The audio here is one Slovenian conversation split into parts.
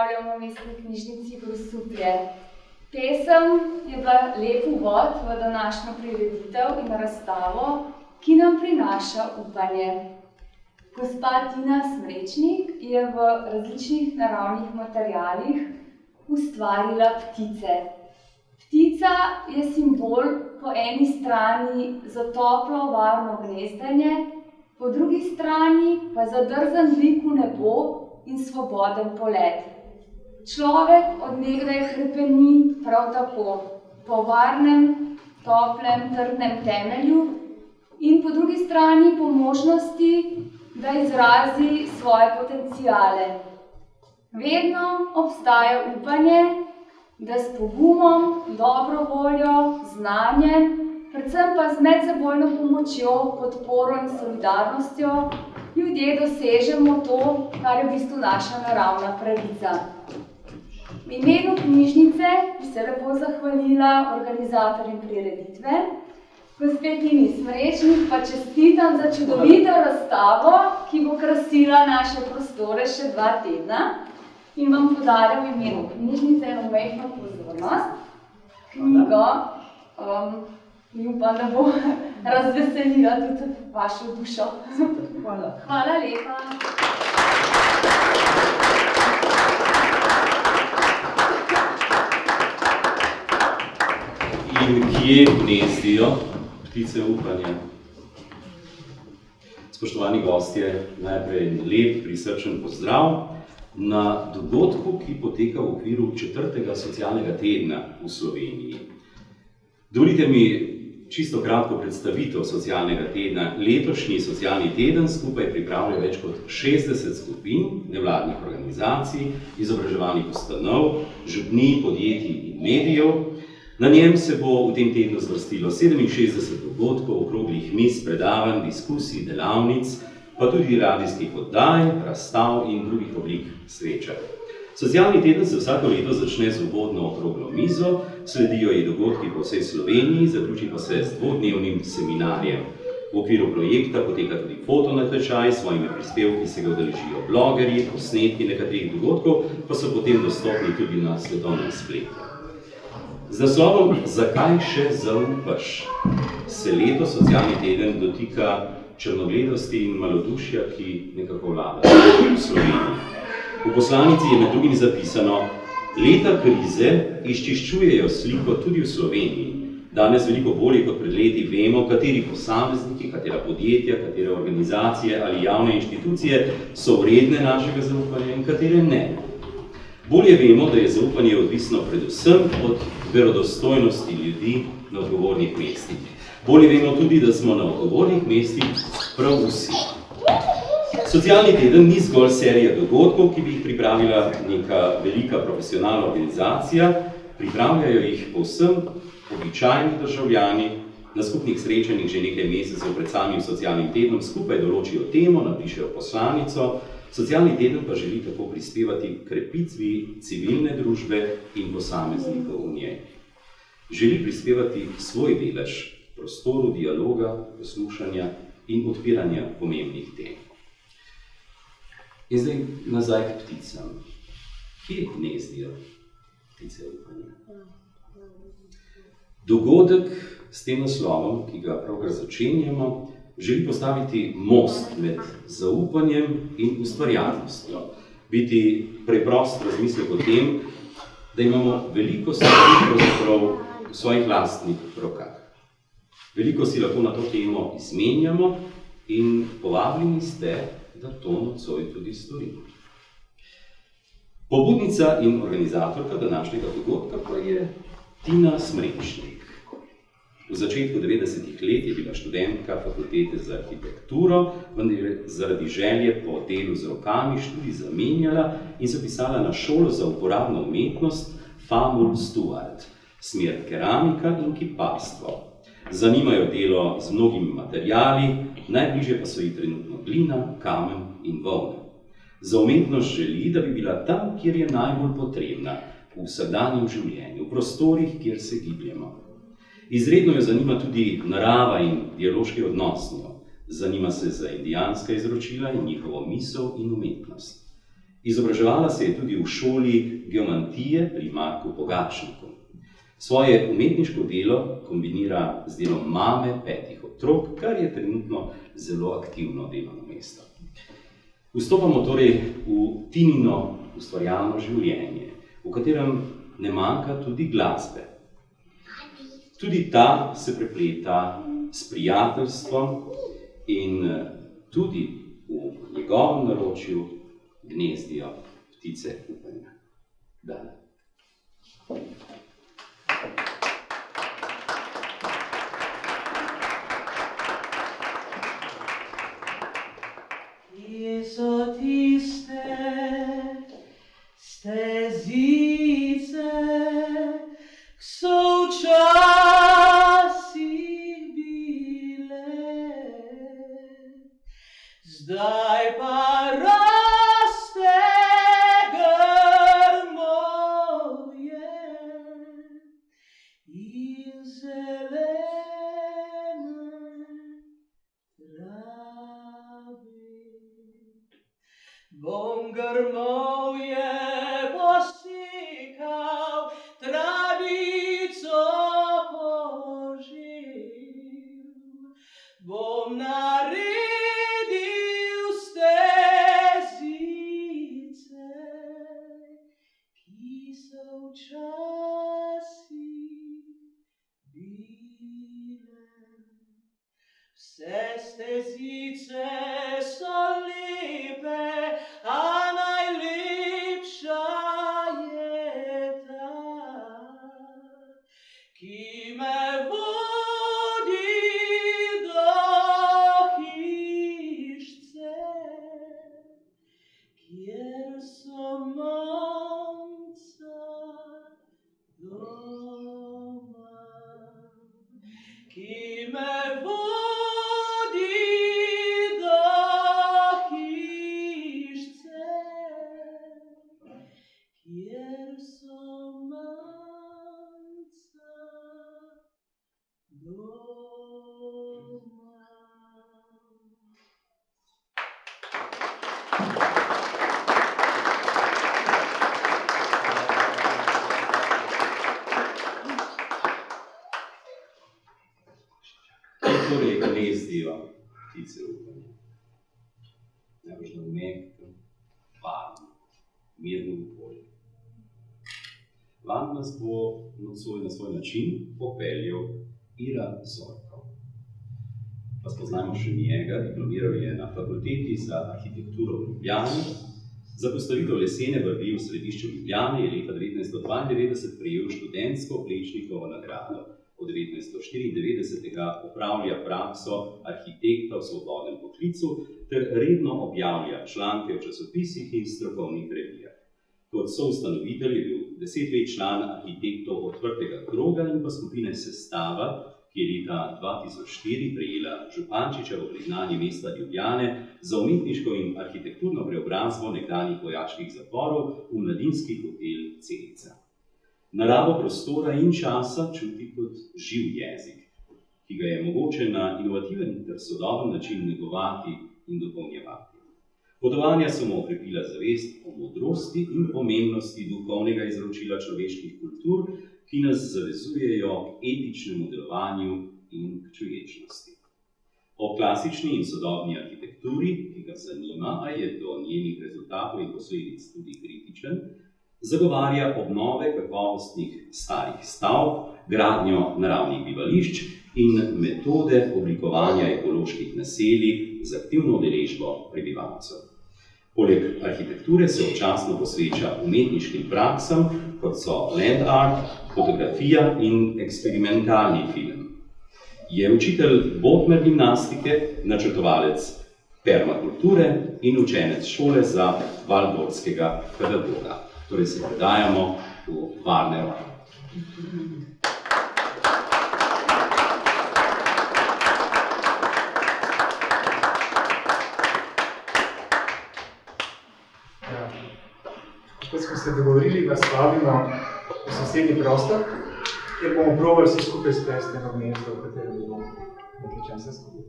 pogovarjamo o Mestni knjižnici Grosuplje. Pesem je bila lep uvod v današnjo prireditev in razstavo, ki nam prinaša upanje. Gospa Tina Smrečnik je v različnih naravnih materialih ustvarila ptice. Ptica je simbol po eni strani za toplo, varno gnezdenje, po drugi strani pa za drzen dvig v nebo in svoboden polet. Človek od nekdaj hrepeni prav tako po varnem, toplem, trdnem temelju in po drugi strani po možnosti, da izrazi svoje potenciale. Vedno obstaja upanje, da s pogumom, dobro voljo, znanjem, predvsem pa z medsebojno pomočjo, podporo in solidarnostjo ljudje dosežemo to, kar je v bistvu naša naravna pravica. V imenu knjižnice bi se lepo zahvalila organizatorjem prireditve, gospe Tini Smrečnik pa čestitam za čudovito razstavo, ki bo krasila naše prostore še 2 tedna. In vam podarjam v imenu knjižnice eno majhno pozornost, knjigo, ki upam, da bo razveselila tudi vašo dušo. Hvala. Hvala lepa. In kje gnezdijo ptice upanja? Spoštovani gostje, najprej lep prisrčen pozdrav na dogodku, ki poteka v okviru 4. socialnega tedna v Sloveniji. Dovolite mi čisto kratko predstavitev socialnega tedna. Letošnji socialni teden skupaj pripravlja več kot 60 skupin nevladnih organizacij, izobraževalnih ustanov, župnij, podjetij in medijev. Na njem se bo v tem tednu zvrstilo 67 dogodkov, okroglih miz, predavanj, diskusij, delavnic, pa tudi radijskih oddaj, razstav in drugih oblik srečanj. Socialni teden se vsako leto začne z uvodno okroglo mizo, sledijo ji dogodki po vsej Sloveniji, zaključi pa se z 2-dnevnim seminarjem. V okviru projekta poteka tudi fotonatečaj, s svojimi prispevki se ga udeležijo blogerji, posnetki nekaterih dogodkov pa so potem dostopni tudi na svetovnem spletu. Z naslovom Zakaj še zaupaš? Se leto socialni teden dotika črnogledosti in malodušja, ki nekako vlada v Sloveniji. V poslanici je med drugim zapisano: leta krize izčiščujejo sliko tudi v Sloveniji. Danes veliko bolje kot pred leti vemo, kateri posamezniki, katera podjetja, katere organizacije ali javne inštitucije so vredne našega zaupanja in katere ne. Bolje vemo, da je zaupanje odvisno predvsem od verodostojnosti ljudi na odgovornih mestih. Bolje vemo tudi, da smo na odgovornih mestih prav vsi. Socialni teden ni zgolj serija dogodkov, ki bi jih pripravila neka velika profesionalna organizacija, pripravljajo jih povsem običajni državljani, na skupnih srečanjih že nekaj mesecev pred samim socialnim tednom skupaj določijo temo, napišejo poslanico. Socialni teden pa želi tako prispevati k krepitvi civilne družbe in posameznikov v njej. Želi prispevati svoj delež prostoru dialoga, poslušanja in odpiranja pomembnih tem. In zdaj nazaj k pticam. Kje gnezdijo ptice upanja? Dogodek s tem naslovom, ki ga pravkar začenjamo, želi postaviti most med zaupanjem in ustvarjalnostjo. Biti preprost razmislek o tem, da imamo veliko stvari v svojih lastnih rokah. Veliko si lahko na to temo izmenjamo in povabljeni ste, da to nocoj tudi storimo. Pobudnica in organizatorka današnjega dogodka pa je Tina Smrečnik. V začetku 90. let je bila študentka fakultete za arhitekturo, vendar je zaradi želje po delu z rokami študij zamenjala in zapisala na šolo za uporabno umetnost Famul Stuart, smer keramika in kiparstvo. Zanimajo delo z mnogimi materiali, najbližje pa so ji trenutno glina, kamen in volna. Za umetnost želi, da bi bila tam, kjer je najbolj potrebna, v vsakdanjem življenju, v prostorih, kjer se gibljemo. Izredno jo zanima tudi narava in dialoški odnos z njo. Zanima se za indijanska izročila in njihovo misel in umetnost. Izobraževala se je tudi v šoli geomantije pri Marku Pogačniku. Svoje umetniško delo kombinira z delom mame 5 otrok, kar je trenutno zelo aktivno delovno mesto. Vstopamo torej v Tinino ustvarjalno življenje, v katerem ne manjka tudi glasbe. Tudi ta se prepleta s prijateljstvom in tudi v njegovem naročju gnezdijo ptice upanja. Dana. Kje so tiste stezice, k so včasih bile, zdaj pa raste grmovje in zelene trave. Bom grmovje posekal, travico požel, bom naredil stezice, ki so včasih bile. Vse stezice so lepe, a najlepša je ta, ki me vodi do hišce, kjer so mamca doma, ki me vodi do hišce, kjer so mamca doma. Torej gnezdijo ptice upanja. Najbrž na mehkem, varnem, mirnem okolju. Vam nas bo nocoj na svoj način popeljal Ira Zorko. Pa spoznajmo še njega, diplomiral je na Fakulteti za arhitekturo v Ljubljani. Za postavitev lesene vrvi v središču Ljubljane je leta 1992 prejel študentsko Plečnikovo nagrado. Od 1994 opravlja prakso arhitekta v svobodnem poklicu ter redno objavlja članke v časopisih in strokovnih revijah. Kot soustanovitelj je bil 10 let član arhitektov Odprtega kroga in pa skupine Sestava, ki je leta 2004 prejela Župančičevo priznanje mesta Ljubljane za umetniško in arhitekturno preobrazbo nekdanjih vojaških zaporov v mladinski hotel Celica. Naravo prostora in časa čuti kot živ jezik, ki ga je mogoče na inovativen ter sodoben način negovati in dopolnjevati. Potovanja so mu okrepila zavest o modrosti in pomembnosti duhovnega izročila človeških kultur, ki nas zavezujejo k etičnemu delovanju in k človečnosti. O klasični in sodobni arhitekturi, ki ga zanima, a je do njenih rezultatov in posledic tudi kritičen, zagovarja obnove kakovostnih starih stavb, gradnjo naravnih bivališč in metode oblikovanja ekoloških naselij z aktivno udeležbo prebivalcev. Poleg arhitekture se občasno posveča umetniškim praksam, kot so land art, fotografija in eksperimentalni film. Je učitelj botmer gimnastike, načrtovalec permakulture in učenec šole za waldorfskega pedagoga. Torej se predajamo v varne roke. Kot smo se dogovorili, vas vabimo v sosednji prostor, kjer bomo probali vsi skupaj splesti eno gnezdo, v katerem bomo nekaj časa skupaj.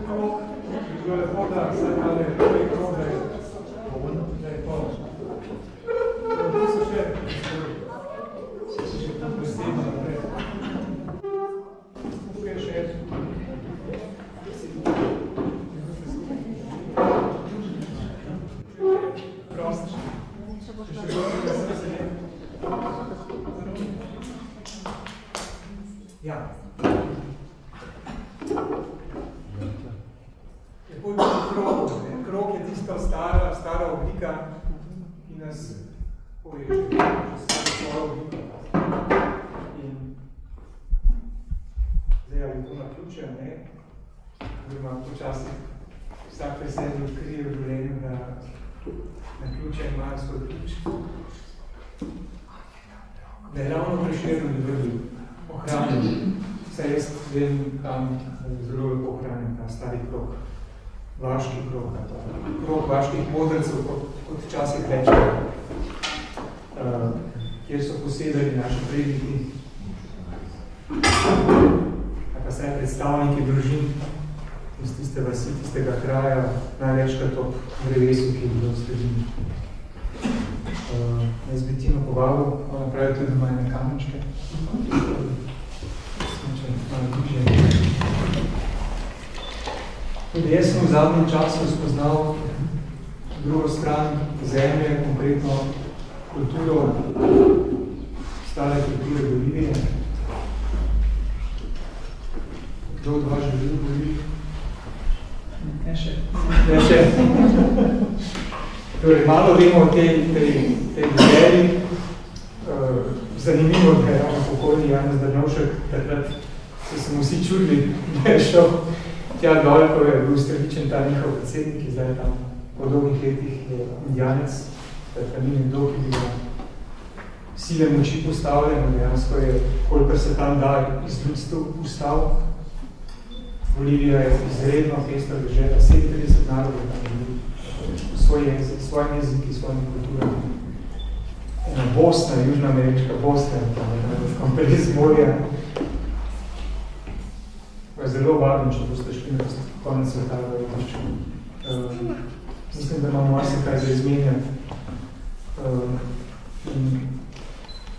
krog, bi bilo lepo, da vsaj tale prvi krog, da je polno. Tu so še tam presema naprej. Tukaj je še prost. Ja. Lepo je krog. Krog je tista stara oblika, ki nas poveže. Stara oblika. In zdaj ali to naključujem, ne? Oziroma počasih vsak pri sebi odkrije v življenju, da naključujem imajo svoj ključ. Da je ravno Prešeren dobil ohranjen. Saj jaz vem, kam zelo lepo ohranjen ta stari krog. Vaški krog, krog vaških modrcev, kot včasih rečemo, kjer so posedali naši predniki, ali pa saj predstavniki družin iz tiste vasi, tistega kraja, največkrat ob drevesu, ki je bilo v sredini. Jaz bi Tino povabil, ona pravi tudi doma ene kamenčke. Tudi jaz sem v zadnjem času spoznal drugo stran zemlje, konkretno kulturo, stare kulture Bolivije. Kdo od vas živi v Boliviji? Ne še. Ne še. Torej, malo vemo o tej deželi. Zanimivo, da je ravno pokojni Janez Drnovšek, takrat se mu vsi čudili, da je šel tja dol, ko je bil Strdičen ta njihov predsednik, ki zdaj tam po dolgih letih je indijanec, takrat ni nekdo, ki bi ga sile moči postavljen, dejansko je, kolikor se tam da iz ljudstv ustal. Bolivija je izredno pestra dežela, 37 narodov tam živi, svoj jezik, svojim jeziki, svojim kulturami. Bosna, Južna Američka, Bosna, tam prez morja. Zelo vabim, če boste šli na konec sveta v Evropišču. Mislim, da imamo marsikaj za izmenjati.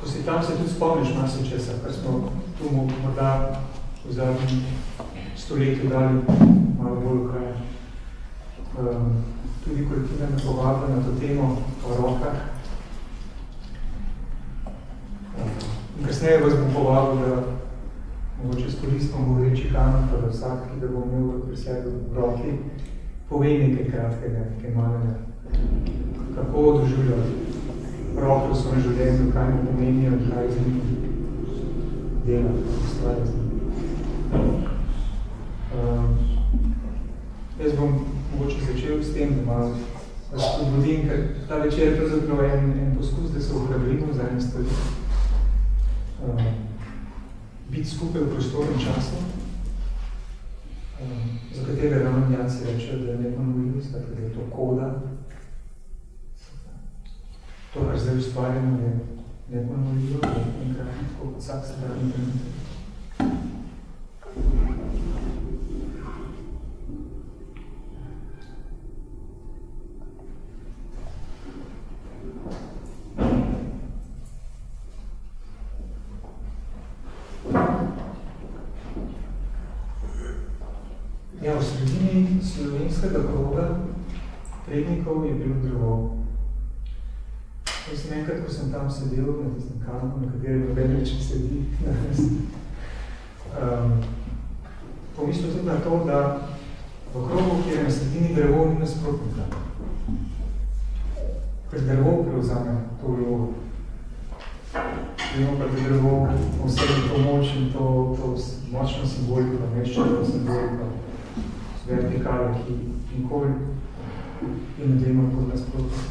Ko si tam, se tudi spomniš marsičesa, kar smo tu morda v zadnjem stoletju dali malo bolj v kraj. Tudi ko je Tina me povabila na to temo o rokah. In kasneje vas bom povabil, da mogoče s koristno govoreči kamer, pa da vsak, ki ga bo imel pri sebi v roki, pove nekaj kratkega, nekaj malega. Kako doživljati roke v svojem življenju, kaj mu pomenijo, kaj z njim dela, stvari z njim. Jaz bom mogoče začel s tem, da malo vas spodbudim, ker ta večer je pravzaprav en poskus, da se ohrabrimo za ene stvari. Biti skupaj v prostornem času, za katerega ravnjanci rečejo, da je neponovljivost, da je to koda. To, kar zdaj ustvarjamo, je neponovljivo, da je enkrat, kot vsak se da trenutek. Ja, v sredini slovenskega kroga prednikov je bilo drevo. Jaz sem enkrat, ko sem tam sedel na tistem kampu, na katerem noben več sedi, pomislil tudi na to, da v krogu, kjer je na sredini drevo, ni nasprotnika. Ker drevo prevzame to vlogo. Vemo pa, da drevo vsebi to moč in to močno simboliko, meščeno simboliko, vertikale, ki nikoli in dvema pod nasprotnika.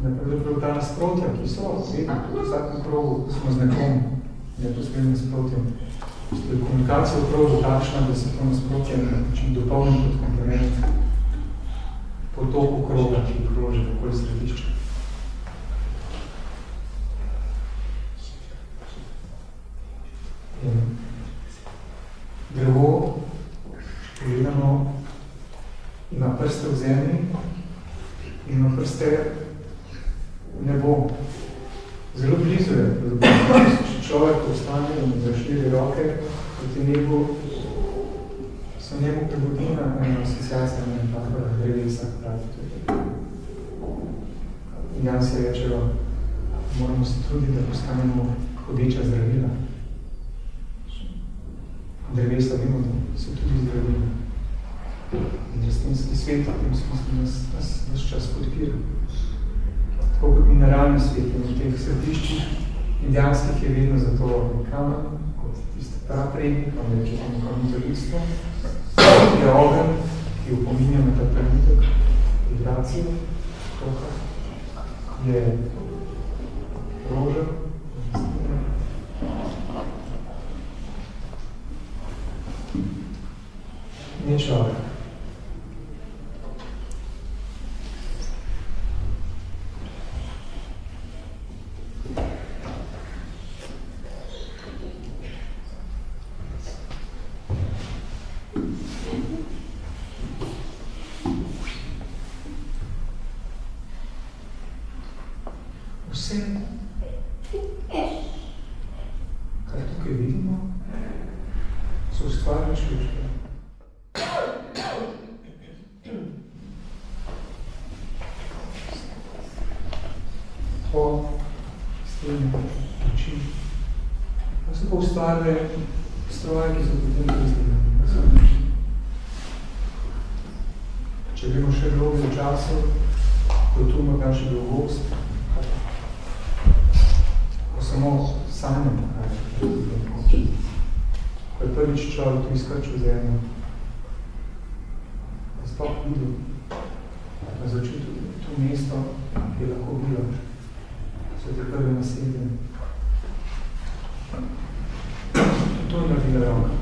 Pravzaprav ta nasprotja, ki so vedno, v vsakem krogu smo z nekom neposrednim nasprotjem. Je komunikacija v krogu takšna, da se to nasprotje dopolni kot komplement potoku kroga, ki kroži okoli središča. Drevo prste v zemlji in ima prste v nebo. Zelo blizu je, če človek ostane in za 4 roke proti nebu, so njemu prebudina ena asociacija na drevesa, pravi. In Jan se rečejo, moramo se truditi, da postanemo hodeča zdravila. Drevesa vemo, da so tudi zdravila. In rastlinski svet v tem smislu nas čas podpira. Tako kot mineralni svet in v teh središčih indijanskih je vedno za to kamen, kot tiste praprednik, pa ne rečemo mitolitstvo. Je ogen, ki upominja na ta trenutek, vibracijo, toka. Je roža, ni človek. Vse, kar tukaj vidimo, so ustvarjene šličke. Po stene, oči. To so pa ustvarjene stroje, ki so potem izdelane. Če gremo še globlje v času, ko tu morda še dolgost, ko samo sanjamo, kaj je. Ko je prvič človek tu izkrčil zemljo, je sploh videl, da začutil to mesto, ki je lahko bilo. So te prve nasedene. To je naredila roka.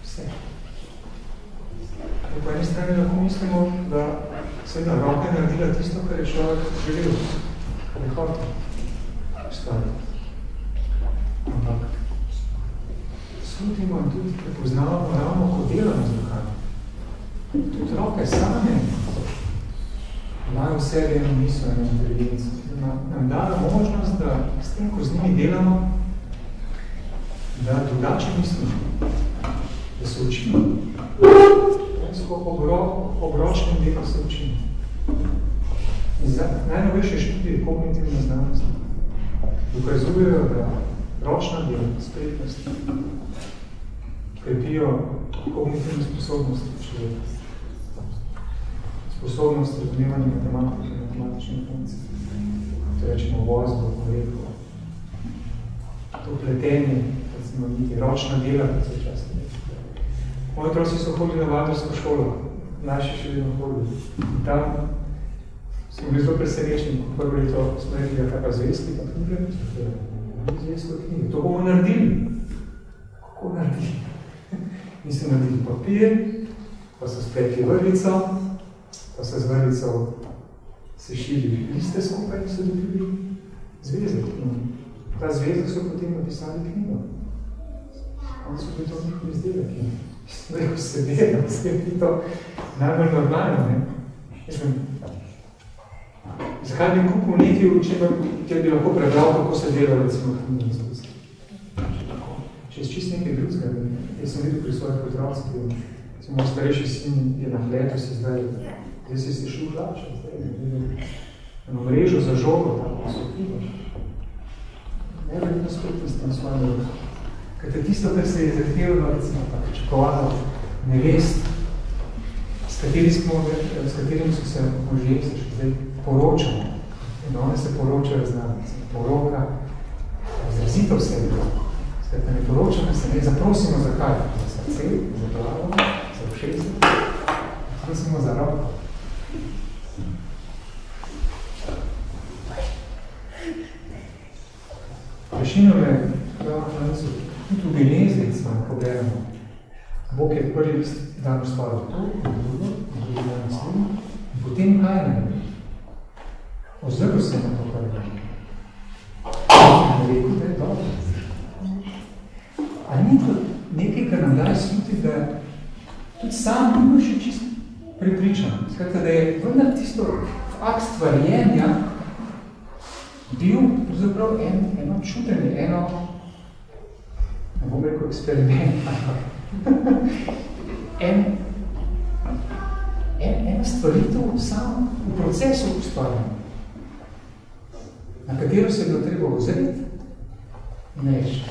Vse. Po eni strani lahko mislimo, da seveda roka je naredila tisto, kar je človek želel, kar je hotel ustvariti. Ampak slutimo in tudi prepoznavamo ravno, ko delamo z rokami. Tudi roke same imajo v sebi eno misel, eno inteligenco. Nam dajo možnost, da s tem, ko z njimi delamo, da drugače mislimo, da se učimo. Obročnim delom se učimo. In najnovejše študije kognitivne znanosti dokazujejo, da ročna dela, spretnosti, krepijo kognitivne sposobnosti človeka. Sposobnost razumevanja matematike in matematičnih funkcij. To rečemo vozbo, koleko. To pletenje, recimo niti ročna dela, kot se včasih reče. Moji otroci so hodili na vadrsko šolo, naši še vedno hodili. In tam smo bili zelo presenečeni, ko prvo leto smo rekli, kaj pa zvezki, pa knjige, zvezko knjige. To bomo naredili. Kako naredili? In so naredili papir, pa so spletli vrlico, pa so z vrlico sešili liste skupaj in so dobili zvezek. In ta zvezek so potem napisali knjigo. On so bili to njihov izdelek in rekel sedel, vse je to najbolj normalno, ne? Zakaj bi kupil nekaj, kjer bi lahko prebral, kako se dela, recimo, knjigo izdelek? Čez čist nekaj drugega. Jaz sem videl pri svojih otrocih, moj starejši sin je na pletu se zdaj si šel vlače, eno mrežo za žogo, tako so knjigo. Neverjetno spretnost na svojem rodu. Kajte tisto, kar se je zahtevalo, recimo, pa pričakovalo nevest, s katerim so se možje, se še zdaj poročamo. In one se poročajo z nami. Poroka, izrazito vse je bilo. Skratka, ne poročamo se, ne zaprosimo za kaj? Za srce, za glavo, za ušesi, prosimo za roko. Rešino je, tudi v genezi, ko beremo. Bog je prvi dan ustvaril to, drugo, drugi dan naslednjo, in potem kaj ne? Ozrl se na to, kar je. In rekel, da je dobro. A ni Skratka, da je vendar tisto akt stvarjenja bil pravzaprav eno čudenje, ne bom rekel eksperiment, ena stvaritev sam v procesu ustvarjanja, na katero se je bilo treba ozreti in reči,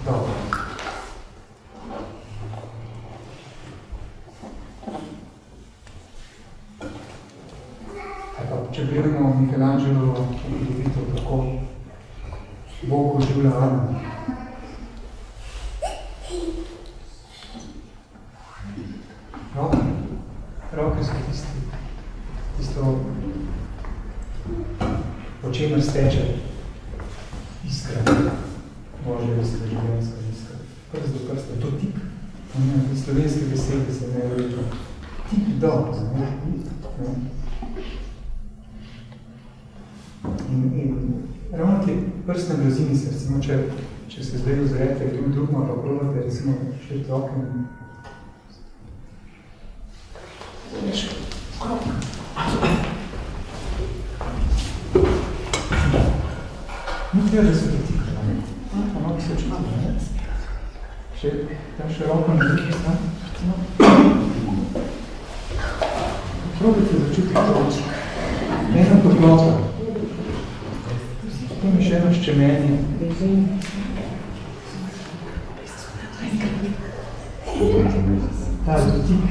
dobro. Če gledamo Michelangelovo upodobitev, kako Bog oživlja Adama. Roke so tisto, po čemer steče iskra, Božja iskra, življenjska iskra. Prst do prsta, to tip, slovenske besede se ne reče. Tip do, In ravno te prstne blazinice, recimo, če se zdaj ozrete, kdo drugma pa probate, recimo, še roke in veš, krok. Ni treba, da se dotikala, ne? Pa nogi se čutila, ne? Še roko na drugi stran. Probajte začutiti roček. Ena toplota. To mi še eno ščemenje. Ta dotik.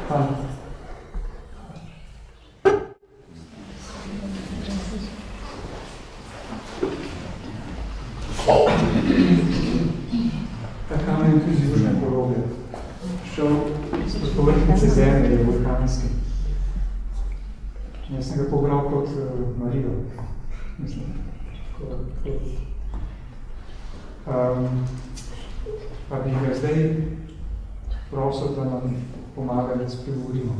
Hvala. Ta kamen je tudi z južne pologe. Šel z povrhnice zemlje, je vulkanski. Jaz sem ga pobral kot Marijo. Mislim, pa bi ga zdaj prosil, da nam pomaga, da spregovorimo.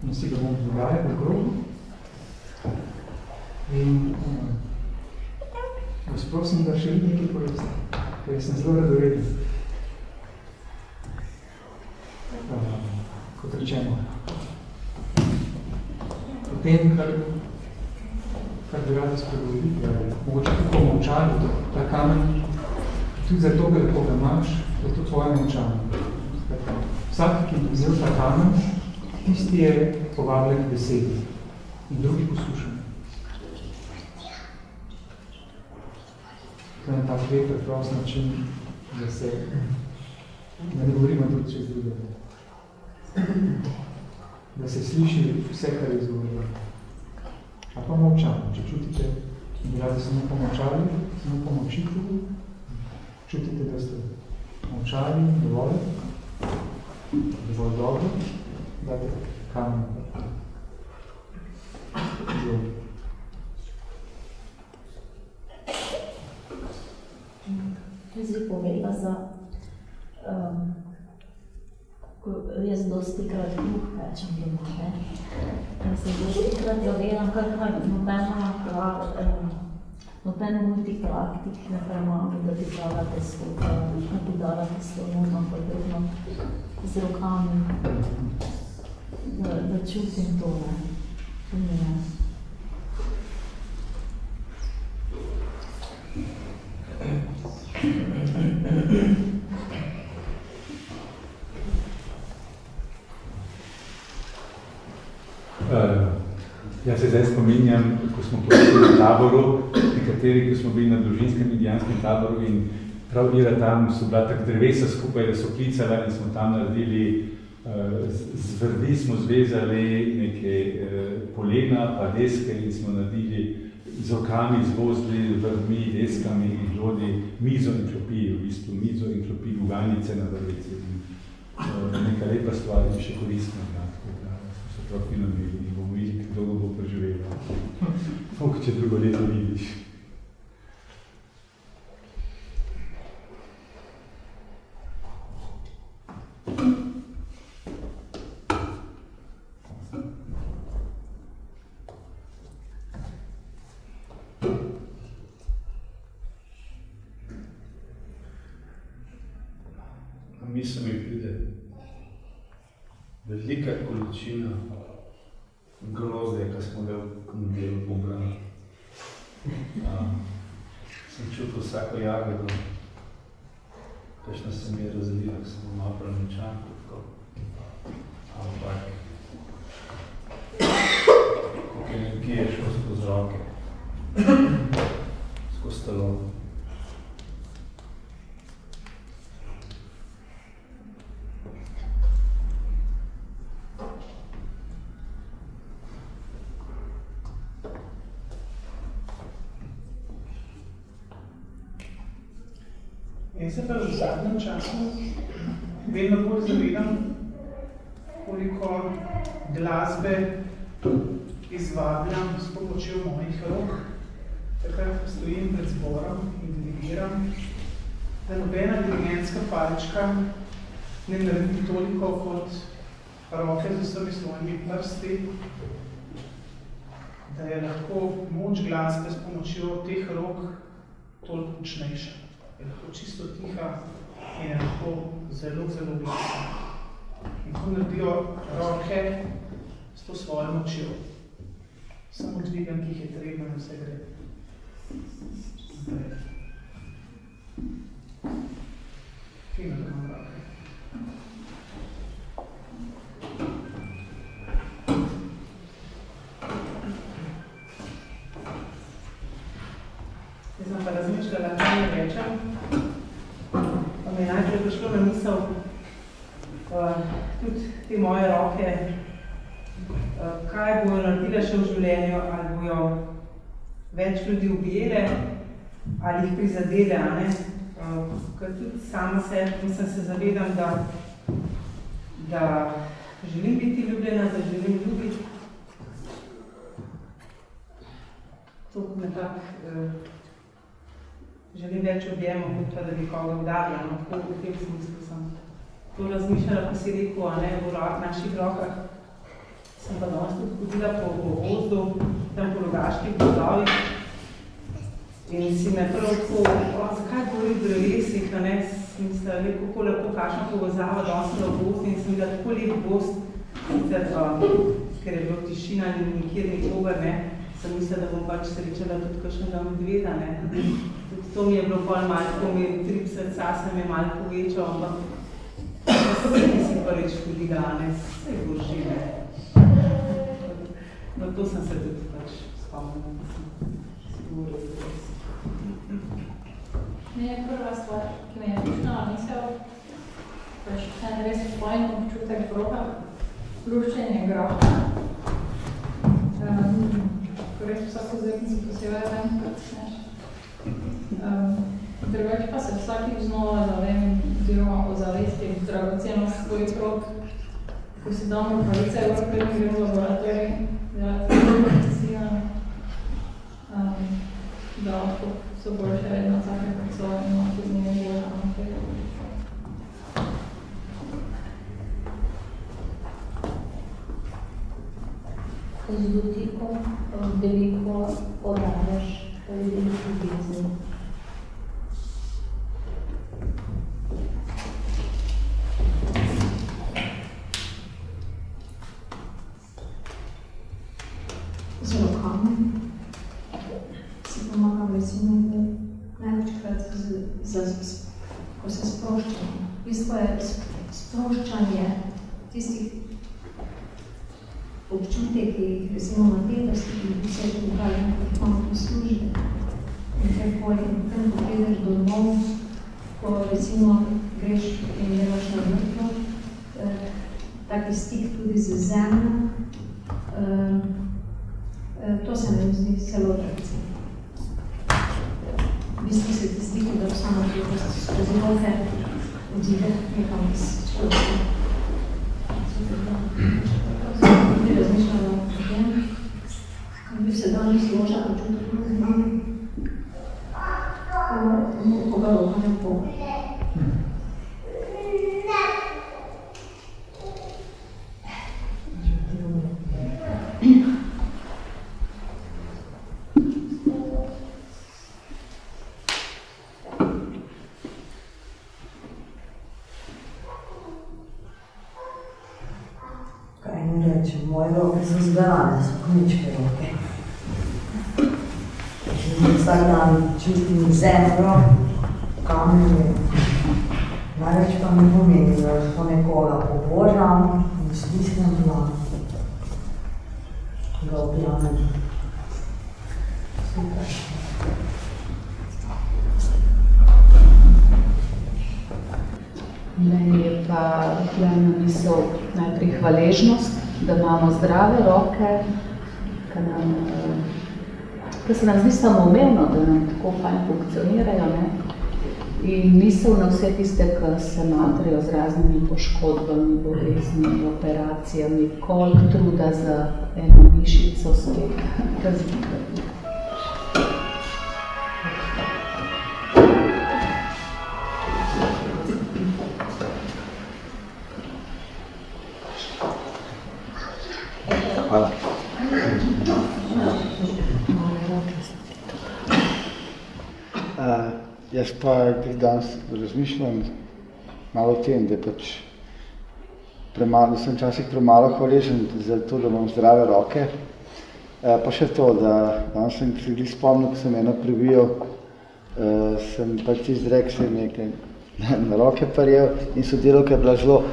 In si ga bom dodajal v krogu. In vas prosim, da še nekaj povesti, ker sem zelo radoreden. Kot rečemo. Potem, kar bi rada spregovoriti, mogoče tako molčanje, ta kamen, tudi zato, da lepo ga imaš, da je to tvoje molčanje. Vsak, ki je vzel ta kamen, tisti je povabljen k besedi in drugi poslušan. To je tak lep, preprost način, da se ne govorimo tudi čez drugega. Da se sliši vse, kar je izgovorilo. A pa molčamo, če čutite, in bi radi samo pomočali, samo pomočite, čutite, da ste molčali dovolj dobro, dajte kamen. Zdaj povejla za jaz dosti krat kruh pečem doma, ne? Se dosti krat zavedam, kakaj nobene multipraktik ne premami, da bi dala testo, ne bi dala testo nujno podrobno z rokami, da čutim to, ne? To mi je. Jaz se zdaj spominjam, ko smo bili na taboru, nekateri, ko smo bili na družinskem indijanskem taboru in prav Ira tam so bila tak drevesa skupaj, da so klicala in smo tam naredili, z vrvi smo zvezali neke polena pa deske in smo naredili z rokami zvozili vrvmi, deskami in žodi mizo in klopi, v bistvu mizo in klopi gugalnice na vrvici. Neka lepa stvar in še koristna, tako da smo se prav fino imeli in bomo videli, kako dolgo bo preživela. Če drugo leto vidiš. misel mi pride velika količina grozdja, ki smo ga v nedeljo pobrali. Sem čutil vsako jagodo, kakšna se mi je razlila, ko sem malo premečan, tako. Ampak, koliko energije je šlo skozi roke, skozi telo. Jaz se pa v zadnjem času vedno bolj zavedam, koliko glasbe izvabljam s pomočjo mojih rok, takrat stojim pred zborom in dirigiram, da nobena dirigentska palčka ne naredi toliko kot roke z vsemi svojimi prsti, da je lahko moč glasbe s pomočjo teh rok toliko močnejša. Je lahko čisto tiha in je lahko zelo, zelo glasna. In ko naredijo roke s to svojo močjo, samo dvigam, ki jih je treba in vse gre. Fino, da imam roke. Jaz sem pa razmišljala, kaj ne rečem, pa mi je najprej prišlo na misel, tudi te moje roke, kaj bojo naredile še v življenju, ali bojo več ljudi ubijele, ali jih prizadele, a ne? Ker tudi sama se zavedam, da želim biti ljubljena, da želim ljubiti. To nekako želim več objemov, kot pa da bi koga udarila, no, tako v tem smislu sem to razmišljala, ko si rekel, a ne, v naših rokah. Sem pa danes tudi hodila po gozdu, tam po Rogaških gozdovih in si me prav tako, zakaj govori v drevesih, a ne, sem se kako lepo kakšna povezava, danes sem v gozdu in sem bila tako lep gozd, ker je bilo tišina in nikjer nikogar, ne, sem mislila, da bom pač srečala tudi kakšnega medveda, ne. Tudi to mi je bilo bolj malo, ko mi je trip srca, se mi je malo povečal, ampak nisem pa reč hodila, a ne, vse je božji, ne. No, to sem se tudi pač spomnila, da sem govorila z res. Mene je prva stvar, ki me je prišla misel, pač en res spojen občutek v rokah, luščenje groha. Torej, vsako zrnico posebej vem, kot sneš. Drugače pa se vsakič znova zavem, oziroma ozavestim dragocenost svojih rok, ko si dam rukavice, gor preden grem v laboratorij, delati profesijo, da lahko so boljše vedno take, kot so in lahko z njimi boljše. Z dotikom veliko odadaš veliko ljubezni. Z rokami si pomagam recimo največkrat, ko se sproščamo. V bistvu je sproščanje tistih občutek, ki jih recimo napetosti, ki se dogajajo, kot imamo po službi. In potem, ko prideš domov, ko recimo greš in delaš na vrtu, taki stik tudi z zemljo, to se mi zdi zelo dragoceno. V bistvu se ti zdi, da samo skozi roke odide nekam iz človeka. Tudi razmišljala o tem, kako bi se danes ložala čuti koga roka ne bo. Kaj mi rečem, moje roke so zgarane, so koničke roke. Vsak dan čistim zemljo, kamen. Največ pa mi pomeni, da lahko nekoga pobožam in stisnem dlan. Ga objamem. Super. Meni je pa glavna misel najprej hvaležnost, da imamo zdrave roke, ker se nam zdi samoumevno, da nam tako fajn funkcionirajo, ne? In misel na vse tiste, ki se matrajo z raznimi poškodbami, boleznimi, operacijami, koliko truda za eno mišico spet razlikati. Hvala. Jaz pa danes razmišljam malo o tem, da sem včasih premalo hvaležen za to, da imam zdrave roke. Pa še to, da danes sem se spomnil, ko sem eno previjal, sem pač izrek se nekaj na roke parjel in sodelavka je bila zelo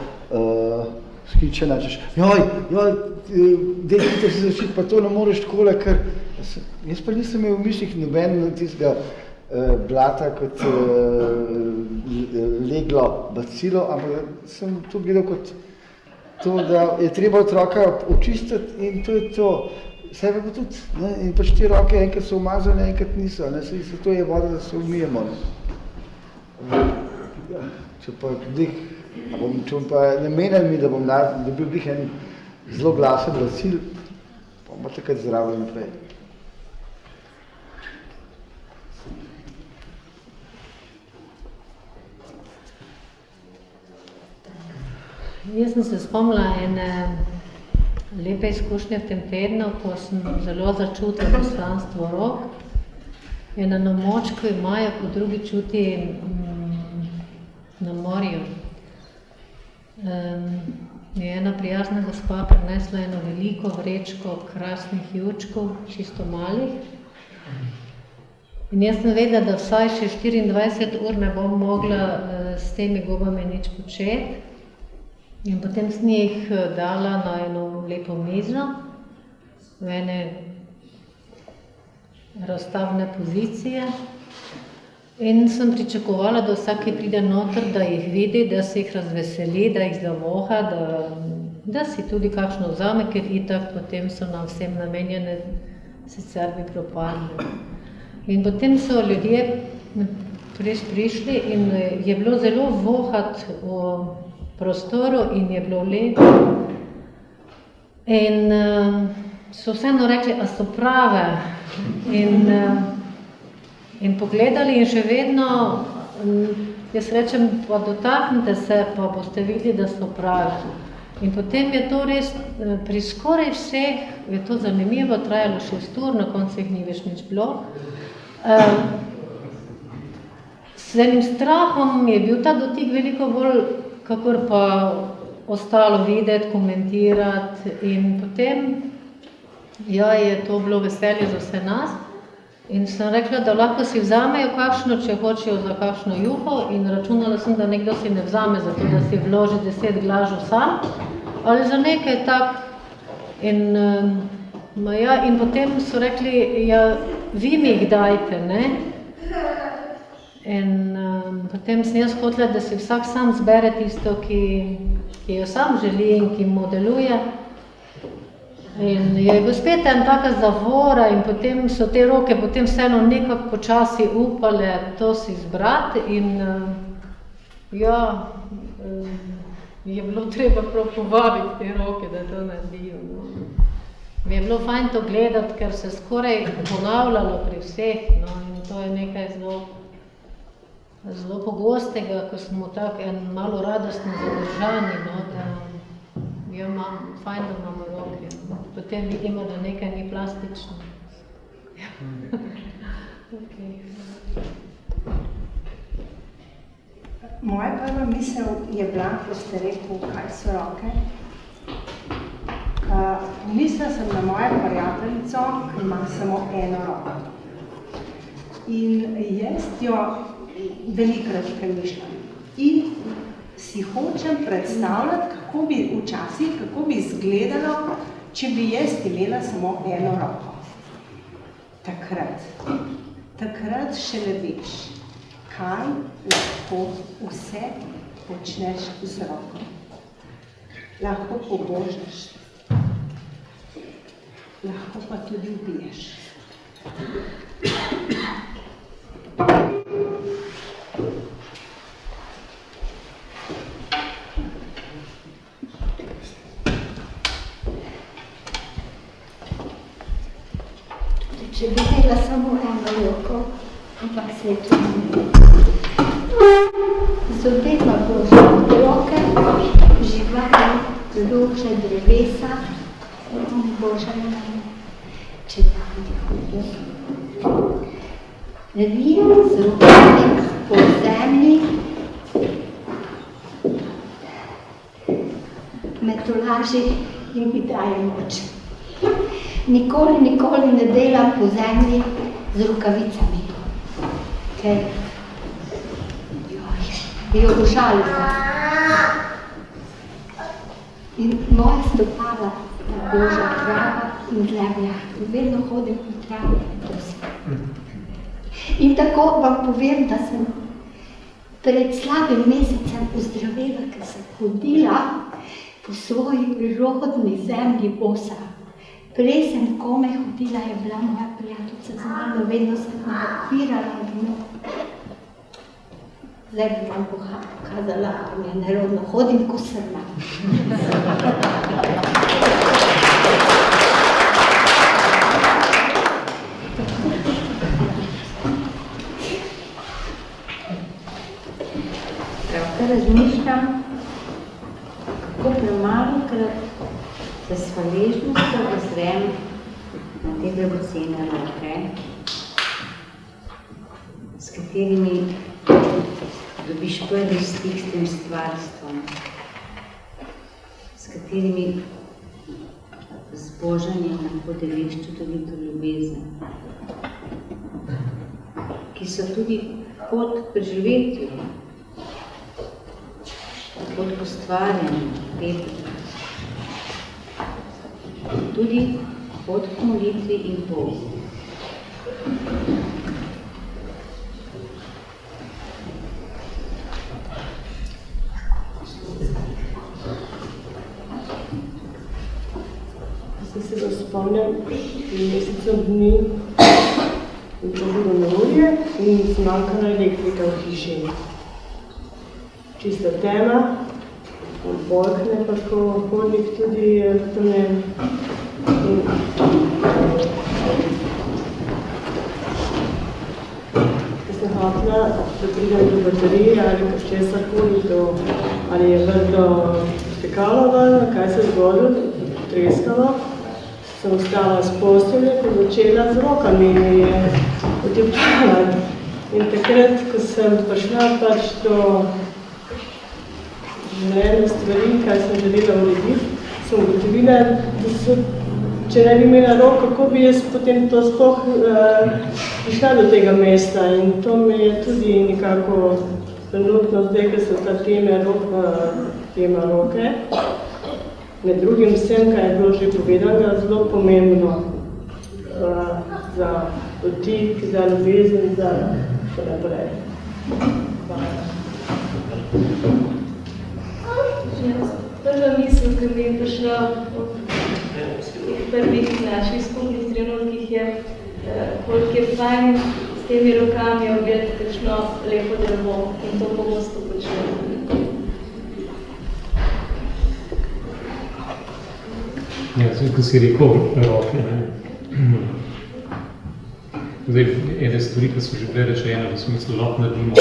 skičena, češ, dejte se začeti, pa to ne moreš takole, ker jaz pa nisem imel v mislih noben tistega blata kot leglo bacilo, ampak sem to gledal kot to, da je treba otroka očistiti in to je to. Sebe pa tudi, ne? In pač te roke enkrat so umazane, enkrat niso, ne? Zato je voda, da se umijemo. Če pa namenili mi, da bom dobil glih en zelo glasen bacil, pa bomo takrat zdravo naprej. Jaz sem se spomnila ene lepe izkušnje v tem tednu, ko sem zelo začutila poslanstvo rok. Ena moč, ko imajo, ko drugi čuti na morju. Je ena prijazna gospa prinesla eno veliko vrečko krasnih jučkov, čisto malih. In jaz sem vedela, da vsaj še 24 ur ne bom mogla s temi gobami nič početi. In potem sem jih dala na eno lepo mizo, v ene razstavne pozicije. In sem pričakovala, da vsaki pride noter, da jih vidi, da se jih razveseli, da jih zavoha, da si tudi kakšno vzame, ker itak potem so nam vsem namenjene, sicer bi propadli. In potem so ljudje prišli in je bilo zelo vohati v prostoru in je bilo lepo. In so vseeno rekli, a so prave. In pogledali in še vedno, jaz rečem, pa dotaknite se, pa boste videli, da so prave. In potem je to res, pri skoraj vseh, je to zanimivo, trajalo 6 ur, na koncu jih ni več nič bilo. S enim strahom je bil ta dotik veliko bolj, kakor pa ostalo videti, komentirati in potem je to bilo veselje za vse nas. In sem rekla, da lahko si vzamejo kakšno, če hočejo za kakšno juho in računala sem, da nekdo si ne vzame za to, da si vloži 10 glažov sam, ali za nekaj tak. In potem so rekli, vi mi jih dajte, ne? In potem sem jaz hotela, da si vsak sam zbere tisto, ki jo sam želi in ki mu deluje. In je spet en taka zavora in potem so te roke potem vseeno nekako počasi upale to si zbrati in je bilo treba prav povabiti te roke, da to naredijo. Mi je bilo fajn to gledati, ker se skoraj ponavljalo pri vseh, no, in to je nekaj zelo pogostega, ko smo tako en malo radostno zadržani, no, da imam fajn, da imamo roke. Potem vidimo, da nekaj ni plastično. Moja prva misel je bila, ko ste rekel, kaj so roke. Mislila sem na mojo prijateljico, ki ima samo eno roko. In jaz jo velikrat premišljam. In si hočem predstavljati, kako bi izgledalo, če bi jaz imela samo eno roko. Takrat šele veš, kaj lahko vse počneš z roko. Lahko pobožaš, lahko pa tudi ubiješ. Če bi imela samo eno roko, ampak se je to ne. Z obema božjim roke, živali, duše, drevesa, Božja nam, če tam je hudo. Vi z rokami po zemlji me tolaži in mi daje moč. Nikoli ne delam po zemlji z rokavicami, ker bi jo užalila. In moja stopala je božja trava in zemlja. Vedno hodim po travi. In tako vam povem, da sem pred slabim mesecem ozdravila, ker sem hodila po svoji rodni zemlji bosa. Prej sem komaj hodila, je bila moja prijateljica z mano, vedno sem nakvirala od njo. Zdaj bi vam pokazala, kako mi je nerodno, hodim ko srna. Pravkar razmišljam, kako premalokrat se s hvaležnostjo ozrem na te dragocene roke, s katerimi dobiš prvi stik s tem stvarstvom, s katerimi z božanjem lahko deliš čudovito ljubezen, ki so tudi pot k preživetju, pot k ustvarjanju, petega. Tudi pot k molitvi in Bogu. Se ga spomnim, mesecem dni in to bilo neurje in zmanjkala elektrika v hiši. Čista tema, bolkne pa ko hodnik tudi elektronen. Ko sem hotela, da pridem do baterije ali česarkoli, ali je vrdo stekalo ven, kaj se je zgodilo, treskalo. Sem ostala s postelje, ko začela z rokami utepčala. In takrat, ko sem prišla pač do življenja stvari, kaj sem želela urediti, sem ugotovila, da so, če ne bi imela rok, kako bi jaz potem to sploh prišla do tega mesta. In to me je tudi nekako trenutno zdaj, ker so ta tema roke. Med drugim vsem, kaj je bilo že povedano, zelo pomembno za dotik, za ljubezen, za še naprej. Prva misel, ki mi je prišla v prvih naših skupnih trenutkih je, koliko je fajn s temi rokami objeti kakšno lepo drevo in to pogosto počnem. Ja, ko si rekel roke, zdaj, ene stvari, ki so že prej rečene, v smislu lahko naredimo,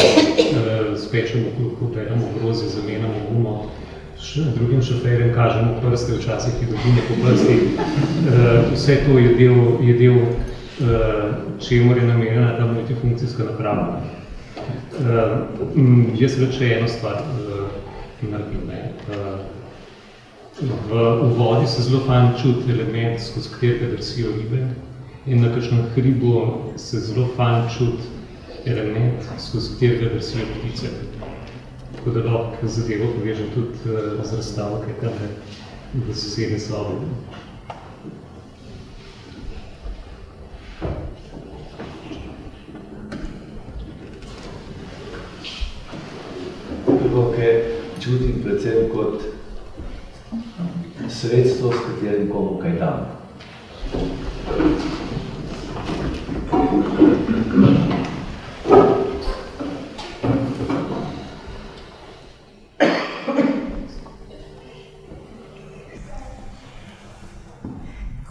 spečemo kruh, uberemo grozi, zamenjamo gumo, drugim šoferjem kažemo prste, včasih jih dobimo po prsti. Vse to je del čemur je namenjena ta multifunkcijska naprava. Jaz rad še eno stvar naredim. V vodi se zelo fajn čuti element, skozi katerega drsijo ribe, in na kakšnem hribu se zelo fajn čuti element, skozi katerega drsijo ptice. Tako da lahko zadevo povežem tudi z razstavo, kaj tam je v sosednji sobi. Prvo, kaj čutim predvsem kot sredstvo, s katerim komu kaj dam.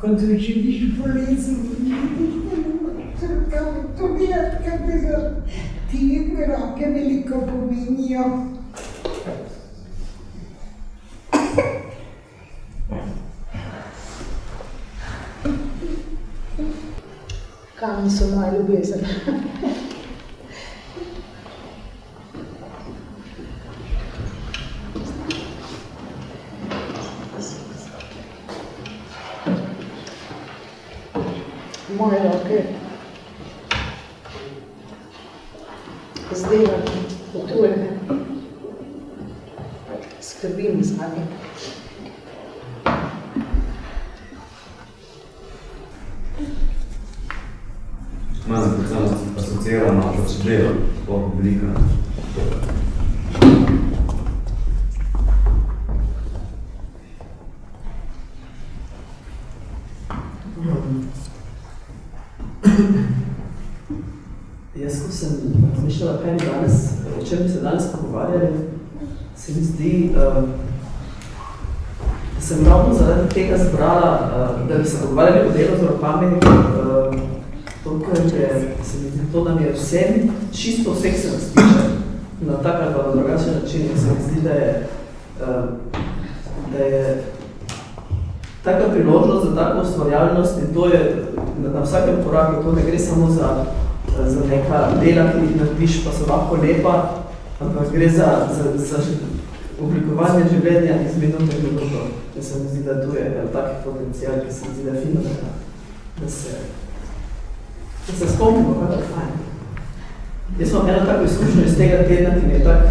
Ko doživiš bolezen, to gledati, kakega ti roke veliko pomenijo. Kamen so moja ljubezen. Moje roke zdaj potujene, skrbim za njih. Mana predvsem asociirana pač delo, sploh oblika. Jaz, ko sem razmišljala, kaj danes, o čem bi se danes pogovarjali, se mi zdi, da sem ravno zaradi tega zbrala, da bi se pogovarjali o delu z rokami, se mi zdi to, da mi je vsem, čisto vseh se nas tiče, na tak ali pa na drugačen način, se mi zdi, da je taka priložnost za tako ustvarjalnost in to je na vsakem koraku, to ne gre samo za neka dela, ki jih narediš, pa so lahko lepa, ampak gre za oblikovanje življenja iz minute v minuto. Da se mi zdi, da tu je taki potencial, ki se mi zdi, da je fino, da se spomnimo, kako je fajn. Jaz imam eno tako izkušnjo iz tega tedna, ki mi je tako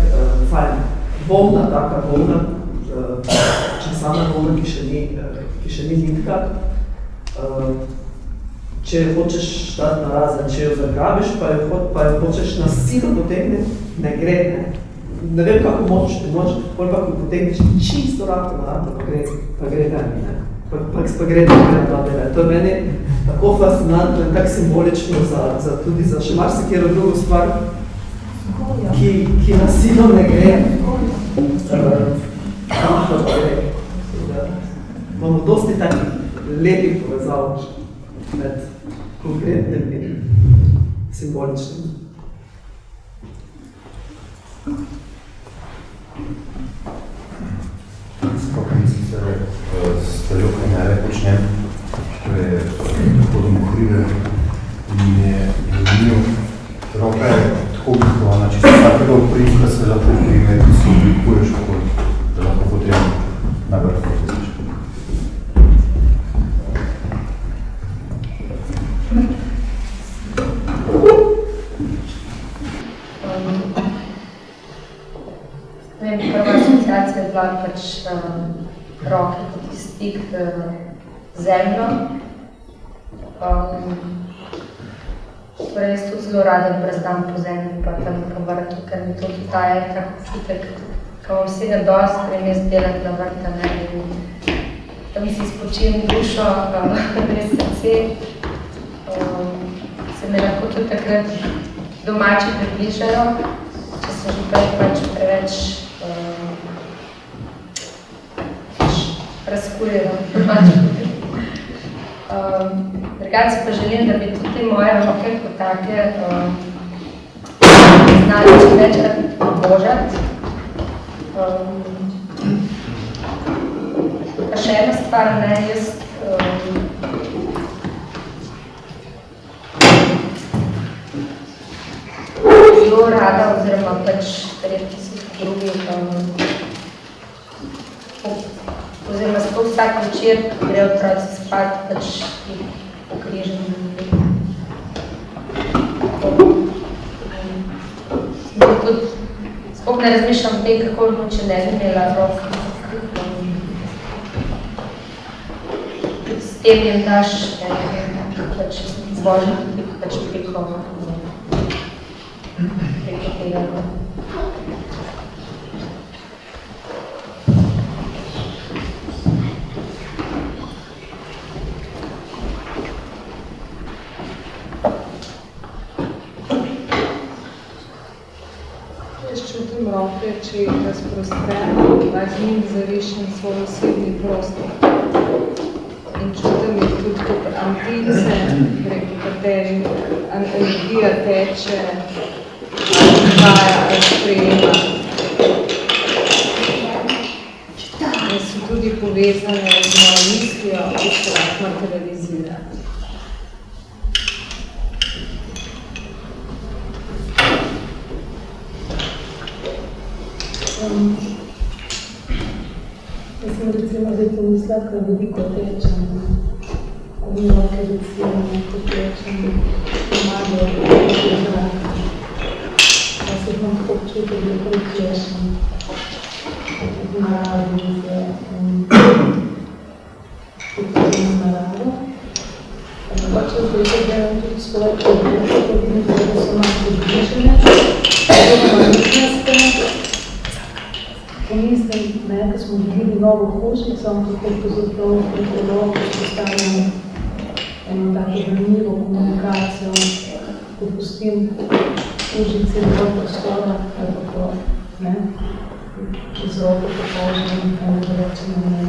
fajn. Volna, taka volna, časana volna, ki še ni nitka. Če hočeš štati na razen, če jo zagrabiš, pa jo hočeš na silo potegniti, ne gre, ne. Ne vem, kako moč, pa ko potegneš čisto rahto na rato, pa gre ven, ne. Pa gre naprej. To je meni tako fascinantno in tako simbolično tudi za še marsikero drugo stvar, ki na silo ne gre. Pa gre. Imamo dosti takih lepih povezav med konkretnim in simboličnim. Sploh mislim, da s stvarjo, kaj največ počnem, to je hodom v hribe in je zanimiv. Roka je tako oblikovana, če se vsakega oprimka se lahko prime, ki se oblikuješ okoli, da lahko potem na vrhu različeš. Prva asociacija je bila pač roke kot stik z zemljo. Torej, jaz tudi zelo rada brazdam po zemlji, pa tam po vrtu, ker mi to tudi daje tak občutek, ko imam vsega dosti, grem jaz delati na vrta, ne, in tam si spočim dušo, res srce. Se mi lahko tudi takrat domači približajo, če so že pač preveč razkurjeno. Drugače pa želim, da bi tudi moje roke kot take znali če večkrat obožati. Pa še ena stvar, ne, jaz zelo rada, oziroma pač verjetno so drugih, oziroma vsak večer, ko gre otroci spat, pač jih pokrižem. Sploh ne razmišljam o tem, kako bo, če ne bi imela rok. S tem jim daš pač zbožno tudi pač preko tega. Čutim roke, če jih razprostrem, da z njim zarišem svoj osebni prostor. In čutim jih tudi kot antice, preko katerih energija teče, odhaja, sprejema. In so tudi povezane z mojo mislijo, ki se lahko materializira. Jaz sem recimo zdaj pomislila, ker veliko tečem. Roke recimo, ko tečem, pomagajo, ko zraka. Pa se imam tako občutek, da prečešem. Naravi se potem naravo. Mogoče zdaj se gledam tudi svoje podnebne, da so nam približene. Pomislim, ko smo dobili novo košnico, kako pozdrav preko roko postavljamo eno tako zanimivo komunikacijo, ko pustim košnice do prostora, kako ne, z roko pokažem, da rečemo ne,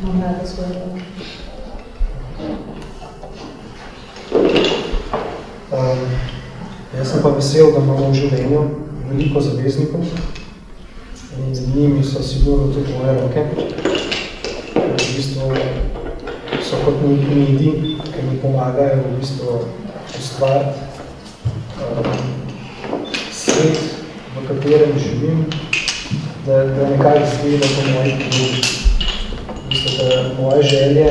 imam rada svoje roke. Jaz sem pa vesel, da imamo v življenju veliko zaveznikov in z njimi so sigurno tudi moje roke. V bistvu so kot neki mediji, ki mi pomagajo v bistvu ustvariti svet, v katerem živim, da nekako izgleda po mojih krivih. V bistvu, da moje želje,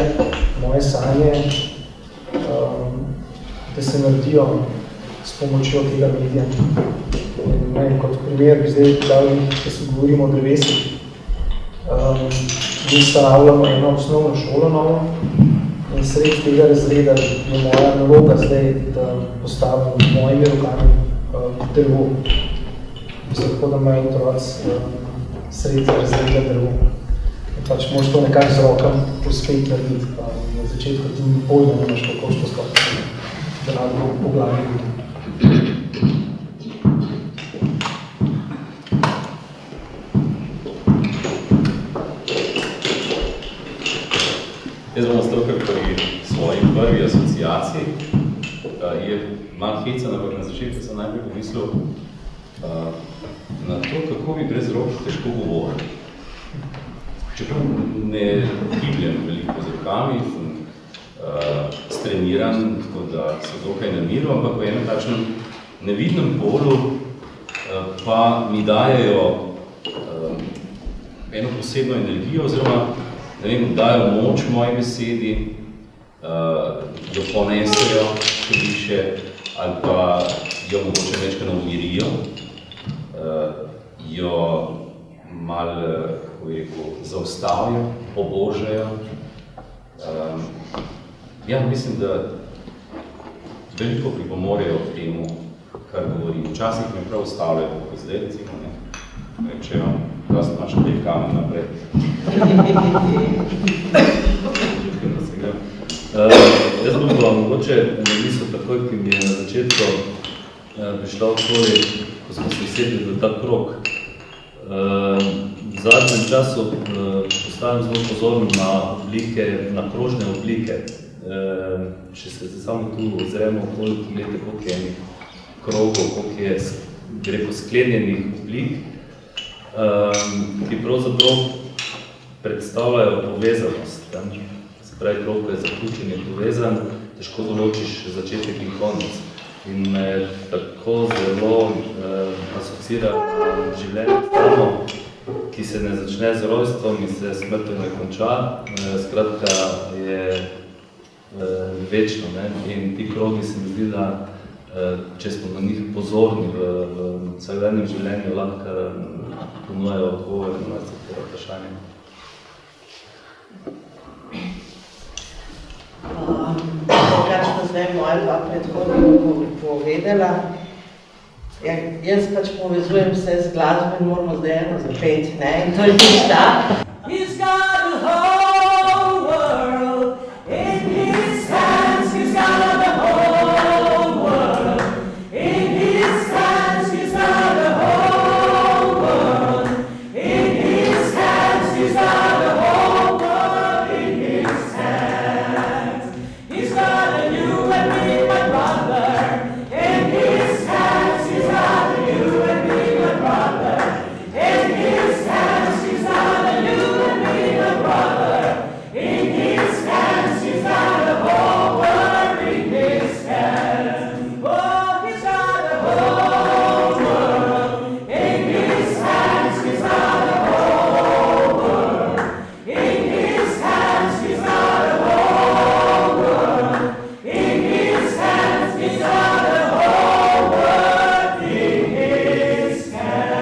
moje sanje, da se naredijo s pomočjo tega medija. Kot primer bi zdaj dal, da se govorimo o drevesih. Mi ustanavljamo eno osnovno šolo novo in sred tega razreda je moja naloga zdaj, da postavim mojimi rokami drevo. Tako da imajo otroci sred razreda drevo. Pač moraš to nekako z rokam uspeti narediti. Na začetku ti ni pojma, nemaš kako što skoro, da rado po glavi vidim. Jaz bom ostal kar pri svoji prvi asociaciji. Je malo hecan, ampak na začetku sem najprej pomislil na to, kako bi brez rok težko govoril. Čeprav ne gibljem veliko z rokami, sem streniran, tako da so dokaj na miru, ampak v enem takšnem nevidnem polu pa mi dajejo eno posebno energijo, oziroma ne vem, dajo moč moji besedi, jo ponesejo, če više, ali pa jo mogoče večkrat umirijo, jo malo, kako bi rekel, zaustavijo, pobožajo. Ja, mislim, da veliko pripomorejo k temu, kar govorim. Včasih me prav ustavljajo, kot zdaj, recimo, ne. Rečejo, da se imaš nekaj kamen naprej. Jaz bom pa mogoče napisal takoj, ki mi je na začetku prišla okoli, ko smo se sedli v ta krog. V zadnjem času postavim zelo pozorno na oblike, na krožne oblike. Če se samo tu ozremo okoli, gledajte, koliko je enih krogov, koliko je, rekel, sklenjenih oblik, ki pravzaprav predstavljajo povezanost. Se pravi, krog, ko je zaključen, je povezan, težko določiš začetek in konec. In me tako zelo asocira življenje samo ki se ne začne z rojstvom in se smrtjo ne konča, skratka je večno. Ne? In ti krogi se mi zdi, da če smo na njih pozorni v vsakdanjem življenju, lahko ponujajo odgovor na marsikatero vprašanje. Kar smo zdaj moja dva predhodnika povedala, jaz pač povezujem vse z glasbo in moramo zdaj eno zapeti, ne? In to je ništa. He's got the whole world in his hands, he's got the whole world in his hands, he's got the whole world in his hands, he's got the whole world in his hands. He's got you and me, my brother, in his hands, he's got you and me, my brother, in his hands, he's got you and me, my brother, in his hands, he's got the whole world in his hands. Oh, he's got the whole world in his hands, he's got the whole world in his hands, he's got the whole world in his hands, he's got the whole world in his hands.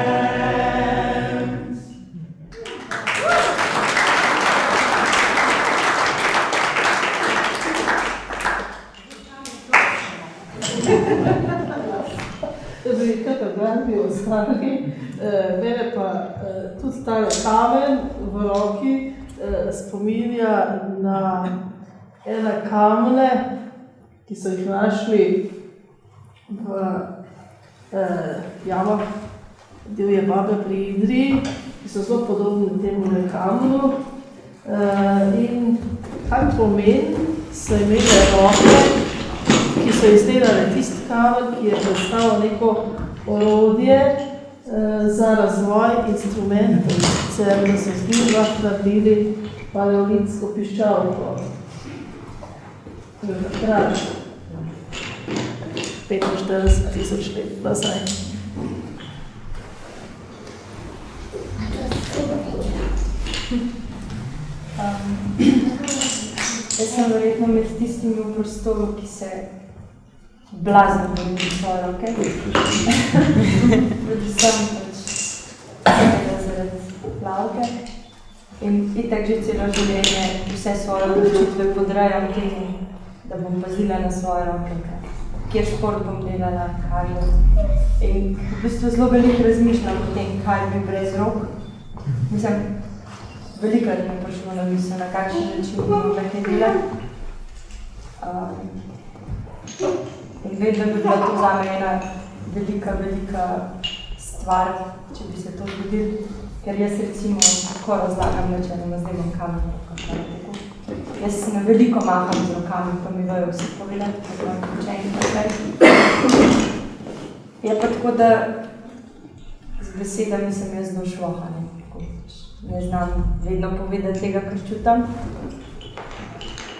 Da bi kakor glasbi ostali, mene pa tudi tale kamen v roki spominja na ene kamne, ki so jih našli v jamah divje babe pri Idriji, ki so zelo podobni temu kamnu. In kaj pomeni, so imeli roke, ki so izdelali tisti kamen, ki je predstavil neko orodje za razvoj instrumentov, sicer da so z njim lahko naredili paleolitsko piščalko. Takrat 45,000 let nazaj. Jaz sem verjetno med tistimi v prostoru, ki se blazno borim svoje roke. Predvsem zaradi plavke. In itak že celo življenje vse svoje odločitve podrejam temu, da bom pazila na svoje roke, kjer šport bom delala, kaj bo. In v bistvu zelo veliko razmišljam o tem, kaj bi brez rok. Mislim, velikrat mi je prišlo na misel, na kakšen način bi mogla kaj delati. In vem, da bi bila to zame ena velika stvar, če bi se to zgodilo. Ker jaz recimo tako razlagam načeloma, zdaj imam kamen, tako. Jaz se na veliko maham z rokami, pa mi vejo vsi povedati, tako imam učenje naprej. Je pa tako, da z besedami sem jaz zelo šloha, ne znam vedno povedati tega, kar čutam.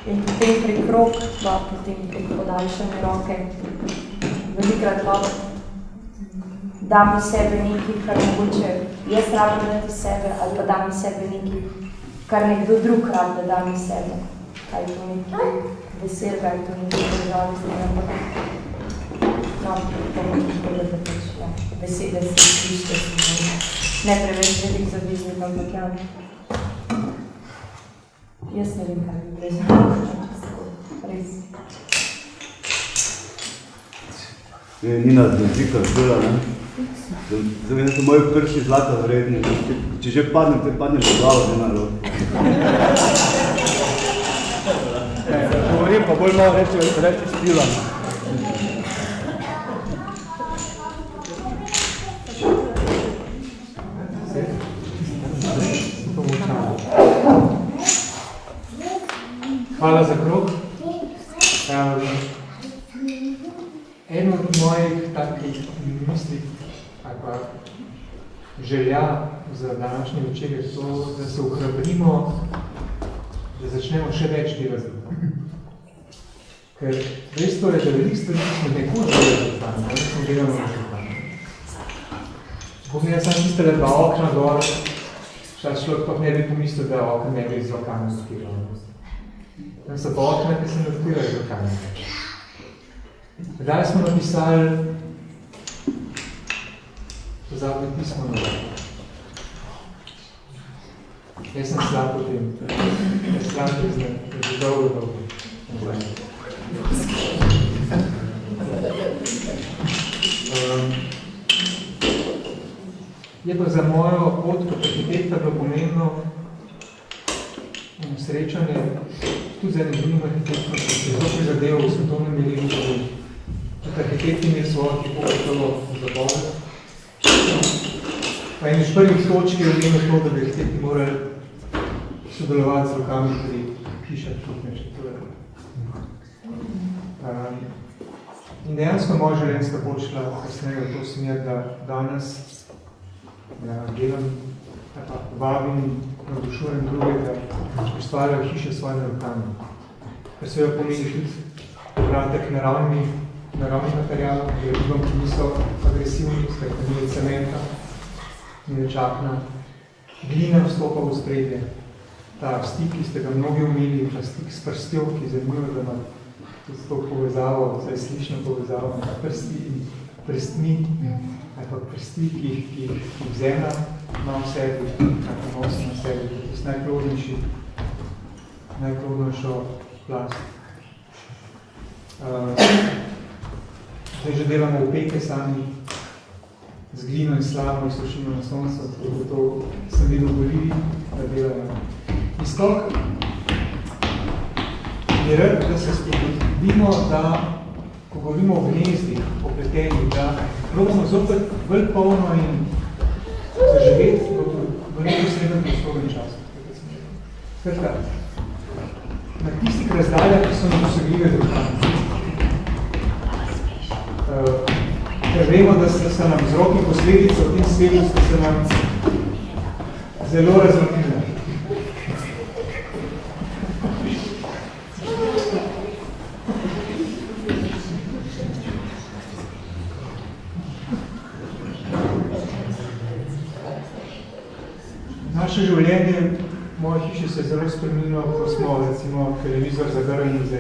In potem prek rok, pa potem prek podaljšane roke, velikrat lahko dam iz sebe nekaj, kar mogoče jaz rabim dati iz sebe, ali pa dam iz sebe nekaj, kar nekdo drug rab, da dam iz sebe. Kaj je to nekaj vesel, kaj je to nekaj državnosti, ampak no, to mogoče povedati, da pač, ja, besede se slište, ne preveč velik zaviznik, ampak ja. Jaz ne vem, kaj bi brez res. Nina Zdenčika zdela, ne? Zdaj so moji prši zlata vredni. Če že padnem, te padnem v glavo, ne na rok. Govorim pa bolj malo reči stila. Hvala za krog. Eno od mojih takih misli, ali pa želja za današnji večer je to, da se ohrabrimo, da začnemo še več delati. Ker dejstvo je, da veliko stvari, ki smo nekoč delali, da smo delali rezultate. Če pogledam samo tistele dva okna gor, človek pa ne bi pomislil, da okna ne bi z rokami odpiral. Tam so pa okna, ki se ne odpirajo z rokami. Zdaj smo napisali pozabne pismo na roko. Jaz sem slab po tem. Jaz slab priznam, da je dolgo. Je pa za mojo pot kot arhitekta bilo pomembno srečanje tudi z enim drugim arhitektom, ki se je zelo prizadeval v svetovnem merilu, tudi arhitekti imeli svojo hipokritovo zapoved. Pa en iz prvih točk je omenil to, da bi arhitekti morali sodelovati z rokami pri hišah, tudi nešto. In dejansko moja življenjska pot šla kasneje v to smer, da danes delam, vabim, navdušujem druge, da ustvarjajo hiše s svojimi rokami. Kar seveda pomeni tudi povratek naravnih materialov, gradibom, ki niso agresivni, ni cementa, ni čakna. Glina vstopa v spredje. Ta stik, ki ste ga mnogi umeli, ta stik s prstjo, ki je zanimivo, da ima tudi to povezavo, zdaj slično povezavo med prsti in prstmi, ali pa prsti, ki jih zemlja ima v sebi, ali pa nosi na sebi, to je najplodnejšo plast. Zdaj že delamo opeke sami z glino in slamo in sušimo na soncu, tako to sem videl v Boliviji, da delajo. Iztok je rad, da se spodbudimo, da ko govorimo o gnezdih, o pletenjih, da probamo zopet bolj polno in zaživeti v neposrednem prostornem času. Skratka, na tistih razdaljah, ki so nedosegljive z rokami. Ker vemo, da se nam vzroki posledice v tem svetu, sta se nam zelo razvrnile. Naše življenje, moje hiše se je zelo spremenilo, ko smo recimo televizor zagrnili z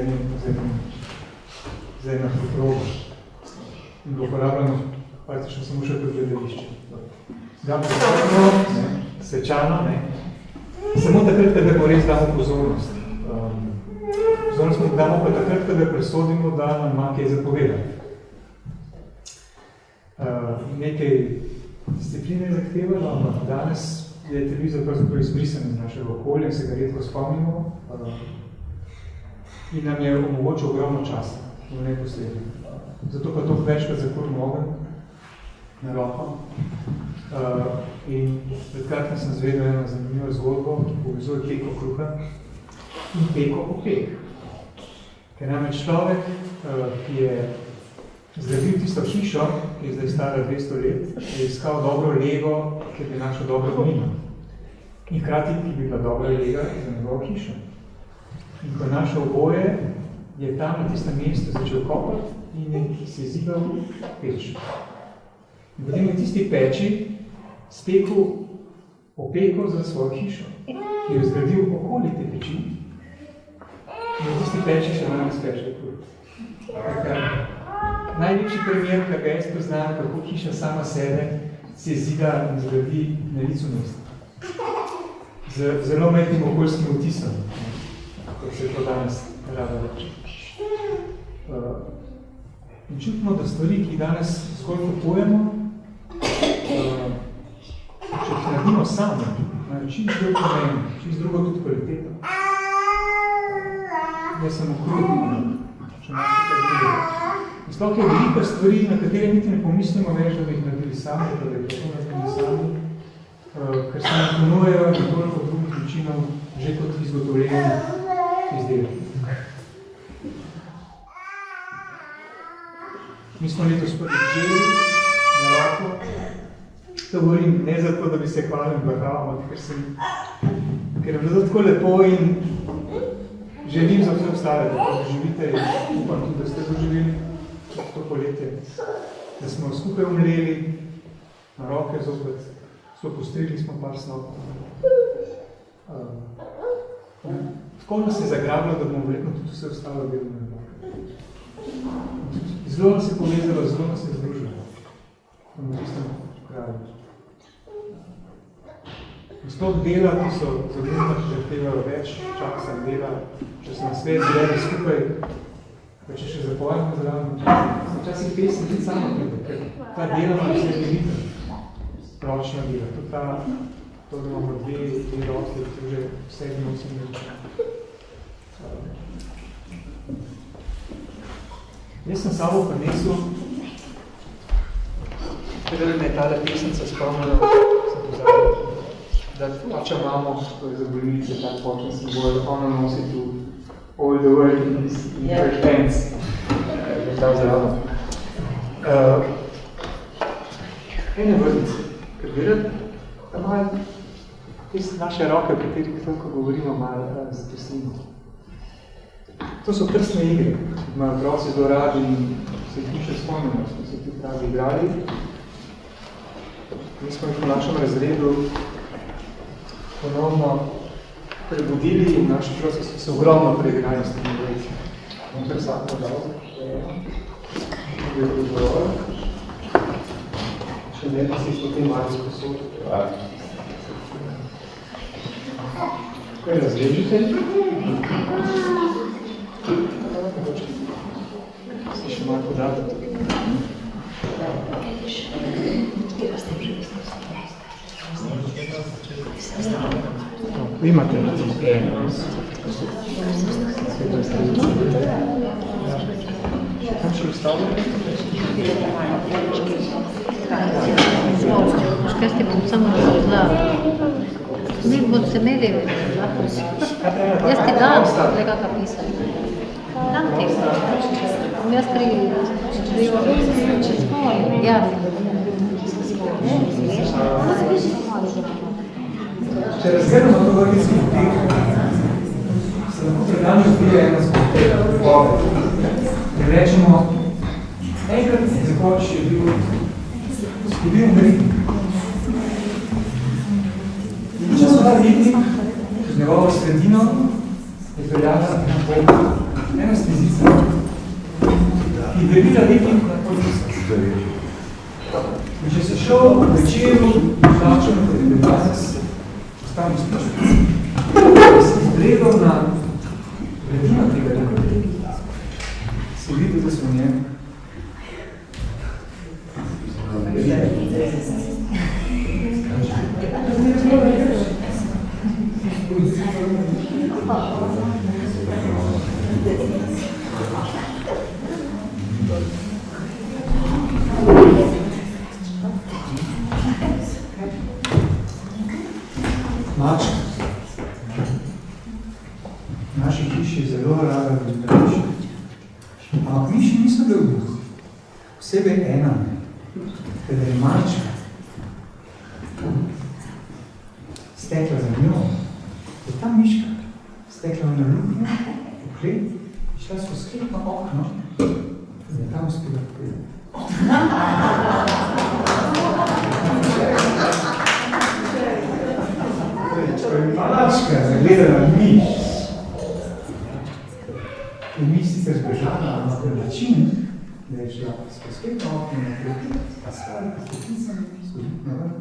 eno progo in ga uporabljamo praktično samo še kot gledališče. Damo posebno, svečano, samo takrat, kada mu res damo pozornost. Pozornost mu damo pa takrat, kada presodimo, da nam ima kaj zapovedati. Nekaj discipline je zahtevalo, ampak danes je televizor pravzaprav izbrisan iz našega okolja in se ga redko spomnimo in nam je omogočil ogromno časa, v neposlednjem. Zato pa to večkrat zakurimo ogenj na roko. In predkratno sem zvedel eno zanimivo zgodbo, ki povezuje peko kruha in peko opek. Ker namreč človek, ki je zgradil tisto hišo, ki je zdaj stara 200 let, je iskal dobro lego, ki bi našel dobro glino. In hkrati, ki bi bila dobra lega za njegovo hišo. In ko je našel oboje, je tam na tistem mestu začel kopati in se je zidal peč. In potem je tisti peči stekel opeko za svojo hišo, ki je zgradil okoli te peči. In v tisti peči še danes peče kruh. Najlepši primer, ki ga jaz poznam, kako hiša sama sebe se zida in zgradi na licu mesta. Z zelo metnim okoljskim vtisom, kot se to danes rada reče. In čutimo, da stvari, ki danes zgolj kupujemo, če jih naredimo sami, imajo čist drugo pomen, čist drugo tudi kvaliteto. Jaz sem okrutni, če malo se kaj drugo. In sploh je velika stvari, na katere niti ne pomislimo več, da bi jih naredili sami, da bi jih naredili sami, ker se nam ponujejo in toliko drugih načinov že kot izgotovljeni izdelki. Mi smo letos prvi želi na roko. To govorim ne zato, da bi se hvalil bahal, ker je bilo tako lepo in želim za vse ostale, da doživite in upam tudi, da ste doživeli to poletje, da smo skupaj umreli na roke, zopet so postrigli smo par snopov. Tako nas je zagrabilo, da bomo verjetno tudi vse ostalo delno na roke. Zelo nas je povezalo, zelo nas je združilo. V tistem kraju. Sploh dela, ki so zavedno zahtevajo več časa dela, če se na svet zgleda skupaj, pa če še zapovajamo zraven, včasih pesem tudi samo pride, ker ta dela ima vse delitev, ročna dela. To da imamo dve roki, ki že vse nosim nekaj. Jaz sem sabo prinesel, kada me je tale pesnica spomnila, sem pozabil, da pača imamo, to je za bolnice, tak počen simbol, da ona nosi tu all the world in her pants. Je ta zrava. Ene vrtice, ker gledati, da malo tiste naše roke, o katerih toliko govorimo, malo zateslimo. To so krstne igre, ki imajo otroci zelo radi in se jih še spomnimo, smo se tudi radi igrali. Mi smo jih v našem razredu ponovno prebudili in naši otroci so se ogromno preigrali s temi vreci. Bom kar vsako dal, da je dovolj. Še ne pa si potem malo sposobili. Kaj razrežite? Si še malo podati. Vi imate eno. Kam še ustavljate? Škaj ste bom samo razgledali. Mi boste imeli jaz ti dam tega pisati. Dam ti. Jaz pri ja. Če razgledamo to vrtinski potek, se lahko pred nami odvija ena zgodba. Ker rečemo, enkrat Zakoč je bil spodil ritnik. In če so ta ritnik, z njegovo sredino, je peljala na pol ena stezica, ki delila ritnik na pol. In če se šel v večeru, plačeno, kot je danes, ostavim sprašati. Da si izgledal na gledino tega ritnika, si videl, da smo njem. Mačka. V naši hiši je zelo rada gledališče. Ampak miši niso bili posebej ena, kada je mačka stekla za njo, je ta miška stekla na luknjo, v klet, in šla skozi kletno okno, in je tam uspela pojeti. Ko je mačka zagledala miš, je miš sicer zbežala, ampak na način, da je šla skozi kletno okno na klet, pa stali steticami, skozi na vrh.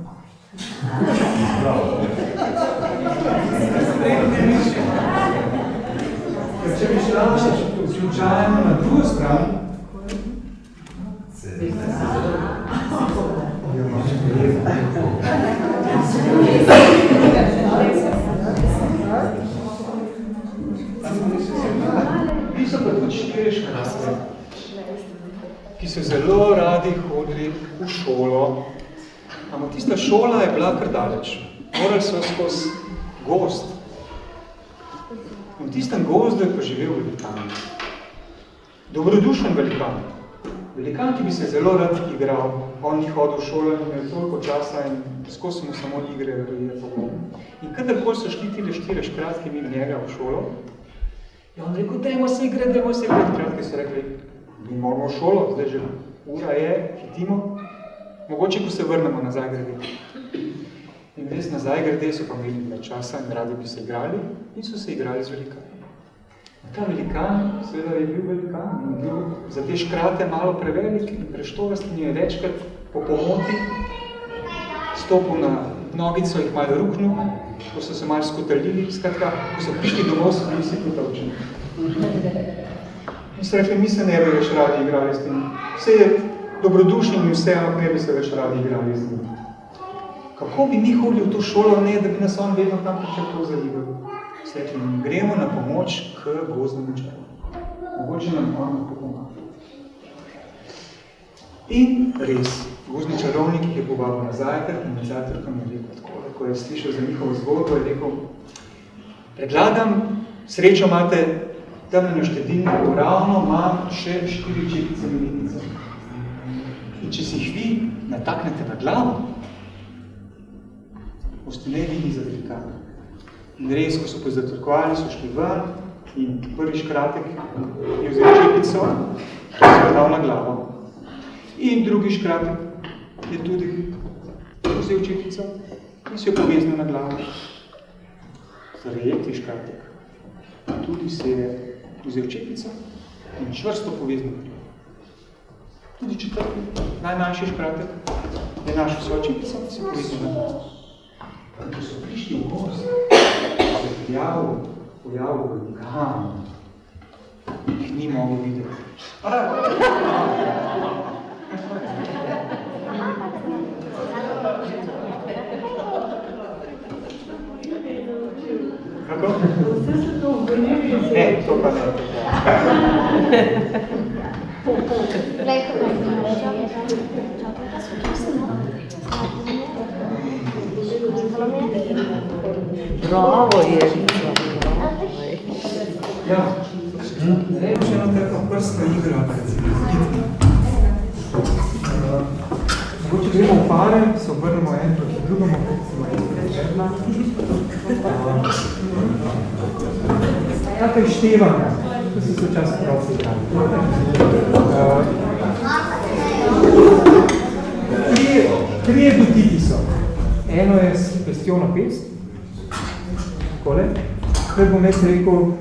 Ker če bi šla slučajno na drugo stran, vi so pa tudi 4 škrasne, ki so zelo radi hodili v šolo. Ampak tista šola je bila kar daleč. Morali so skozi gozd. V tistem gozdu je pa živel velikan. Dobrodušen velikan. Velikan, ki bi se zelo rad igral. On ni hodil v šolo in imel toliko časa in skozi mu samo igre je pogledal. In kadarkoli so šli tile 4 škratke mimo njega v šolo, je on rekel, dajmo se igrati. Kratke so rekli, mi moramo v šolo, zdaj že ura je, hitimo. mogoče, ko se vrnemo nazaj grede. In res nazaj grede so pa imeli več časa in radi bi se igrali in so se igrali z velikanom. Ta velikan, seveda je bil velikan in bil za te škrate malo prevelik in preštovast in je večkrat po pomoti stopil na nogico, jih malo ruknil, ko so se malo skotalili, skratka, ko so prišli domov, so bili vsi potovčeni. In so rekli, mi se ne bi več radi igrali s tem. Vse je dobrodušni in vse, ampak ne bi se več radi igrali s tem. Kako bi mi hodili v to šolo, ne, da bi nas on vedno tam pričakal zalival? Vse rekli, gremo na pomoč k gozdnemu čaru. Mogoče nam on lahko pomaga. In res, gozdni čarovnik je povabil na zajtrk in na zajtrkom je rekel tako, ko je slišal za njihovo zgodbo, je rekel, predlagam, srečo imate tamle na štedilniku, ravno imam še 4 čepice melinice. In če si jih vi nataknete na glavo, boste nevidni za velikana. In res, ko so pozatrkovali, so šli ven in prvi škratek je vzel čepico, ki so jo dal na glavo. In drugi škratek je tudi vzel čepico in si jo poveznil na glavo. Tretji škratek tudi se je vzel čepico in čvrsto poveznil. Tudi četrti, najmanjši škratek, je našel svojo čepico in se je poveznil na glavo. In ko so prišli v gost, pa je pojavil velikan, jih ni mogel videti. Kako? Vse se to ugonili. Ne, to pa ne. Bravo, je. Ja, zdaj še ena taka prska igra. Mogoče gremo v pare, se obrnemo en proti drugemu, Tako je števanje, to so se včasih prosti igrali. Trije dotiki so. Eno je s pestjo na pest, takole. Kaj bom jaz rekel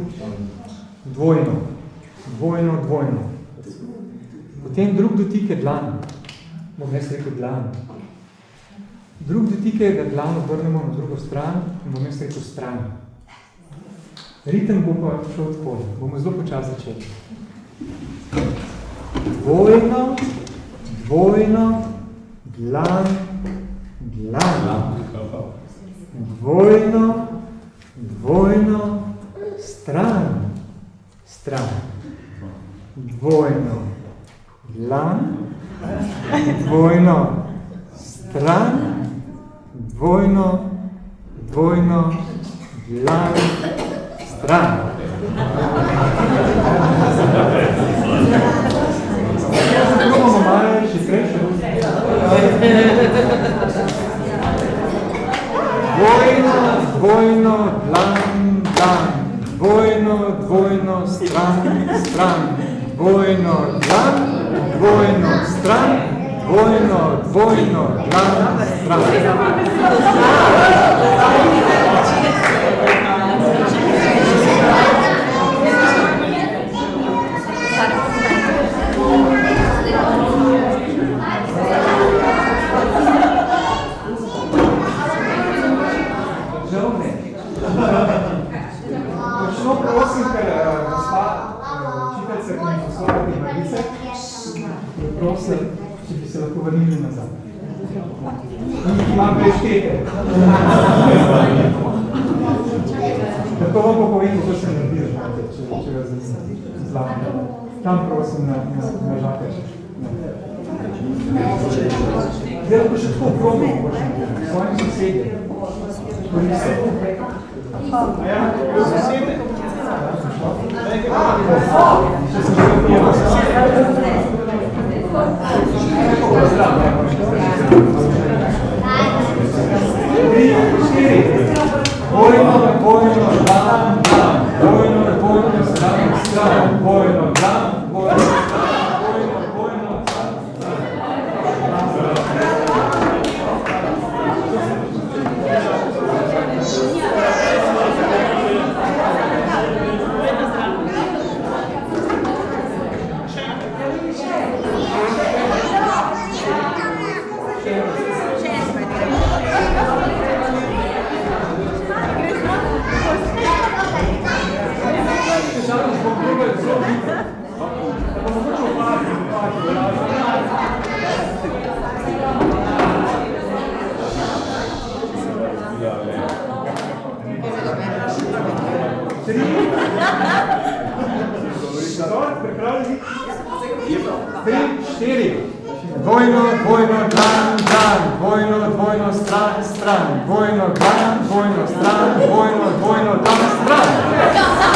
dvojno. Potem drug dotik je dlan. Bom jaz rekel dlan. Drug dotik je, da dlan obrnemo na drugo stran in bom jaz rekel stran. Ritem bo pa šel odpolje. Bomo zelo počas začeli. Dvojno, dlan, dvojno, stran, dvojno, dlan, dvojno, stran, dvojno, dlan, stran. Probamo malo še krešo. Dvojno, dlan, dvojno, stran, dvojno, dlan, dvojno, stran, dvojno, dlan, stran. Močno prosim, ker gospa učiteljica, ki mi poslala te malice, prosim, če bi se lahko vrnili nazaj. Njih imam preštete. Tako vam pa povem, kako se naredil, če vas zlame. Tam prosim na žakeč. Zdaj lahko še tako probamo, s svojim sosedjem. Bojno, dvojno, stran, dvojno, stran, dvojno, tam, stran.